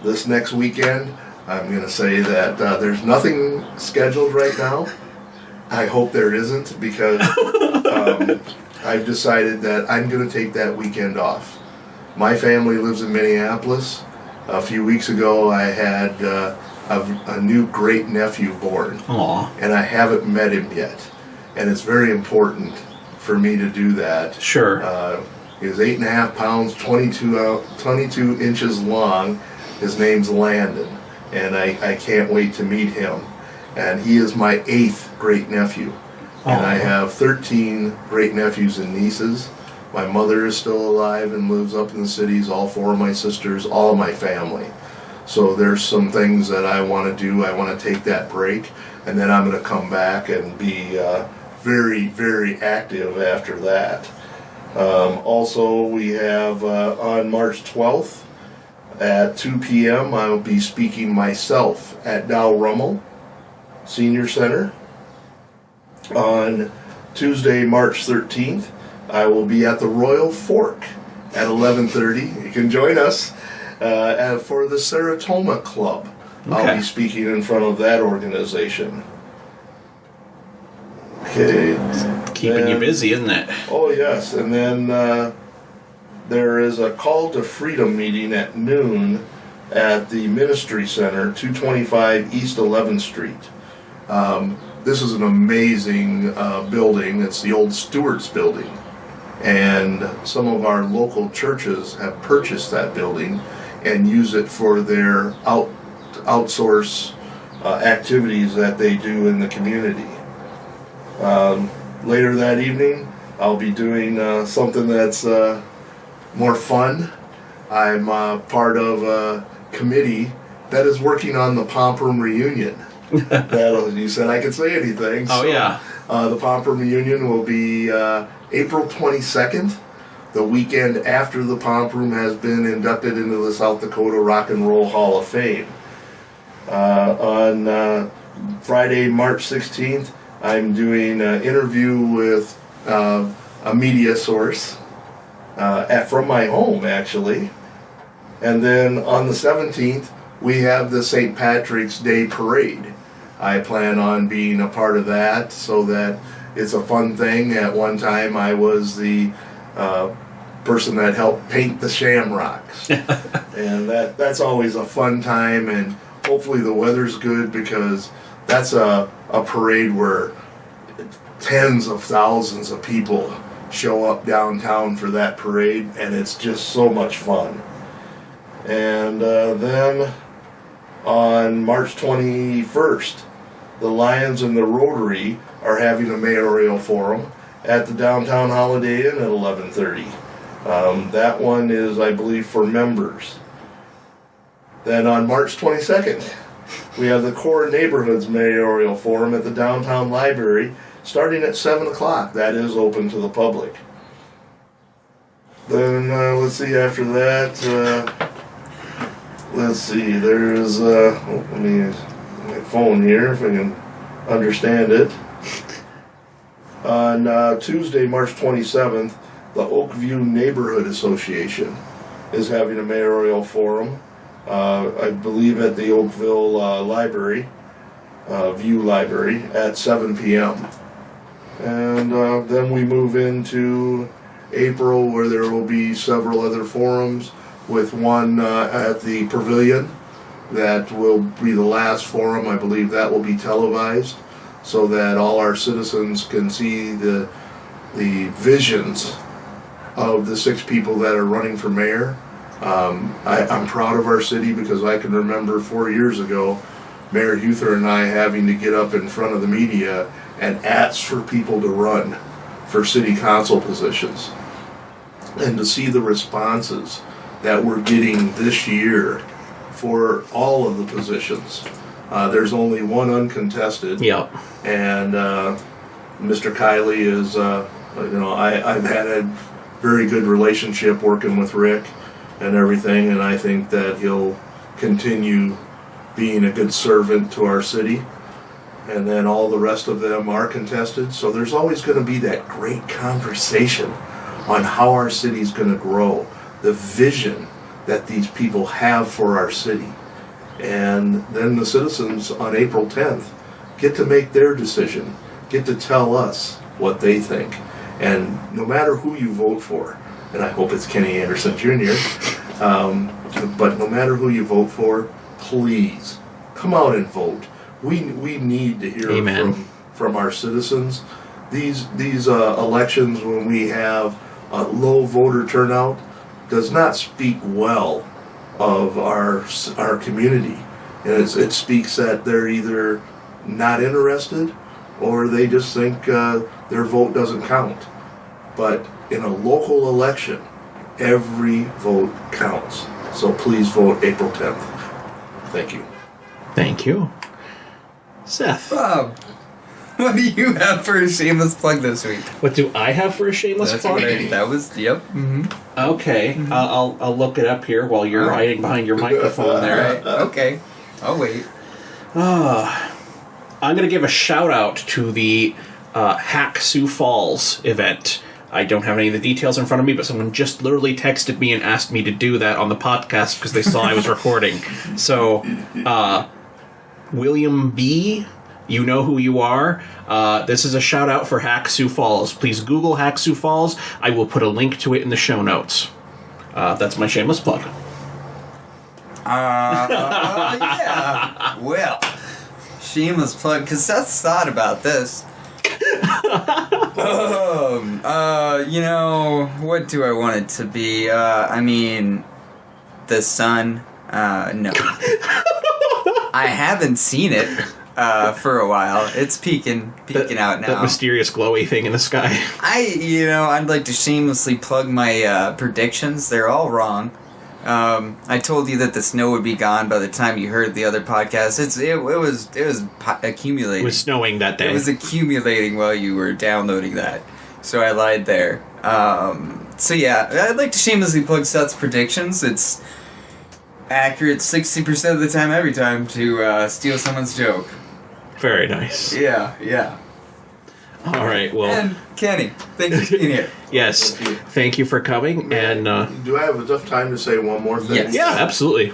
this next weekend, I'm going to say that there's nothing scheduled right now. I hope there isn't, because I've decided that I'm going to take that weekend off. My family lives in Minneapolis. A few weeks ago, I had a new great-nephew born. Aww. And I haven't met him yet. And it's very important for me to do that. Sure. He's 8.5 pounds, 22 inches long. His name's Landon. And I can't wait to meet him. And he is my 8th great-nephew. And I have 13 great-nephews and nieces. My mother is still alive and lives up in the cities, all 4 of my sisters, all of my family. So there's some things that I want to do. I want to take that break, and then I'm going to come back and be very, very active after that. Also, we have on March 12th at 2 p.m., I will be speaking myself at Dow Rummel Senior Center. On Tuesday, March 13th, I will be at the Royal Fork at 11:30. You can join us for the Saratoga Club. Okay. I'll be speaking in front of that organization. Okay. Keeping you busy, isn't it? Oh, yes. And then there is a Call to Freedom meeting at noon at the Ministry Center, 225 East 11th Street. This is an amazing building. It's the old Stewart's building. And some of our local churches have purchased that building and use it for their outsource activities that they do in the community. Later that evening, I'll be doing something that's more fun. I'm part of a committee that is working on the Pomp Room reunion. You said I could say anything. Oh, so, yeah. The Pomp Room reunion will be April 22nd, the weekend after the Pomp Room has been inducted into the South Dakota Rock and Roll Hall of Fame. On Friday, March 16th, I'm doing an interview with a media source from my home, actually. And then on the 17th, we have the St. Patrick's Day Parade. I plan on being a part of that so that it's a fun thing. At one time, I was the person that helped paint the shamrocks. And that's always a fun time, and hopefully the weather's good, because that's a parade where tens of thousands of people show up downtown for that parade, and it's just so much fun. And then on March 21st, the Lions and the Rotary are having a mayoral forum at the Downtown Holiday Inn at 11:30. That one is, I believe, for members. Then on March 22nd, we have the Core Neighborhoods Mayoral Forum at the Downtown Library, starting at 7 o'clock. That is open to the public. Then, let's see, after that, let's see, there's, let me, my phone here, if I can understand it. On Tuesday, March 27th, the Oakview Neighborhood Association is having a mayoral forum, I believe at the Oakville Library, View Library, at 7 p.m. And then we move into April, where there will be several other forums, with one at the Pavilion. That will be the last forum. I believe that will be televised, so that all our citizens can see the visions of the 6 people that are running for mayor. I'm proud of our city, because I can remember 4 years ago, Mayor Huther and I having to get up in front of the media and ask for people to run for city council positions. And to see the responses that we're getting this year for all of the positions. There's only one uncontested. Yep. And Mr. Kiley is, I've had a very good relationship working with Rick and everything, and I think that he'll continue being a good servant to our city. And then all the rest of them are contested, so there's always going to be that great conversation on how our city's going to grow, the vision that these people have for our city. And then the citizens on April 10th get to make their decision, get to tell us what they think. And no matter who you vote for, and I hope it's Kenny Anderson Jr., but no matter who you vote for, please come out and vote. We need to hear from our citizens. These elections, when we have a low voter turnout, does not speak well of our community. It speaks that they're either not interested or they just think their vote doesn't count. But in a local election, every vote counts. So please vote April 10th. Thank you. Thank you. Seth. Bob, what do you have for a shameless plug this week? What do I have for a shameless plug? That was, yep. Mm-hmm. Okay. Mm-hmm. I'll look it up here while you're hiding behind your microphone there. Right. Okay. I'll wait. I'm going to give a shout out to the Hack Sioux Falls event. I don't have any of the details in front of me, but someone just literally texted me and asked me to do that on the podcast because they saw I was recording. So, William B., you know who you are. This is a shout out for Hack Sioux Falls. Please Google Hack Sioux Falls. I will put a link to it in the show notes. That's my shameless plug. Yeah. Well, shameless plug, because Seth's thought about this. What do I want it to be? The sun. No. I haven't seen it for a while. It's peeking out now. That mysterious glowy thing in the sky. I'd like to shamelessly plug my predictions. They're all wrong. I told you that the snow would be gone by the time you heard the other podcast. It was accumulating. It was snowing that day. It was accumulating while you were downloading that. So I lied there. I'd like to shamelessly plug Seth's predictions. It's accurate 60% of the time, every time, to steal someone's joke. Very nice. Yeah. All right, well... And Kenny, thank you for being here. Yes, thank you for coming, and... Do I have enough time to say one more thing? Yes. Yeah, absolutely.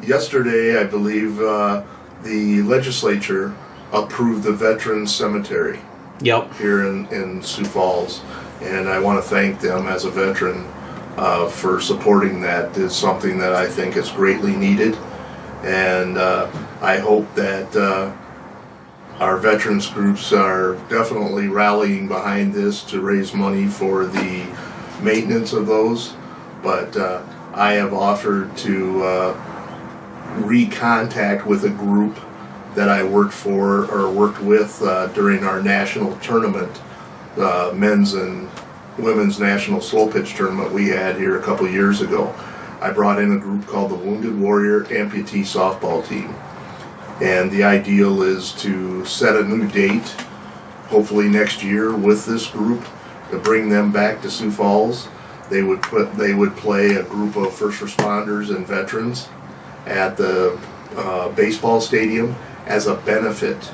Yesterday, I believe, the legislature approved the Veterans Cemetery Yep. here in Sioux Falls, and I want to thank them as a veteran for supporting that. It's something that I think is greatly needed, and I hope that our veterans groups are definitely rallying behind this to raise money for the maintenance of those. But I have offered to recontact with a group that I worked with during our national tournament, men's and women's national slow pitch tournament we had here a couple years ago. I brought in a group called the Wounded Warrior Amputee Softball Team. And the ideal is to set a new date, hopefully next year, with this group to bring them back to Sioux Falls. They would play a group of first responders and veterans at the baseball stadium as a benefit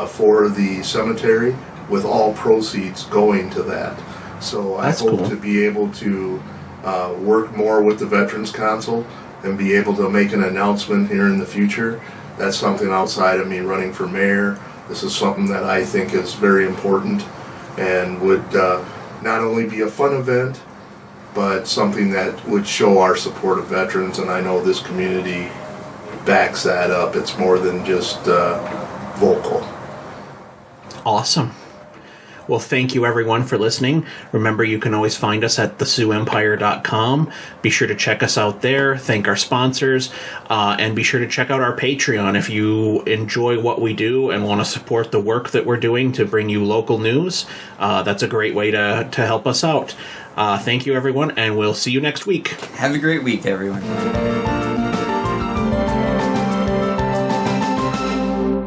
for the cemetery, with all proceeds going to that. So I hope to be able to work more with the Veterans Council and be able to make an announcement here in the future. That's something outside of me running for mayor. This is something that I think is very important and would not only be a fun event, but something that would show our support of veterans, and I know this community backs that up. It's more than just vocal. Awesome. Well, thank you everyone for listening. Remember, you can always find us at thesioux.com. Be sure to check us out there. Thank our sponsors. And be sure to check out our Patreon if you enjoy what we do and want to support the work that we're doing to bring you local news. That's a great way to help us out. Thank you, everyone, and we'll see you next week. Have a great week, everyone.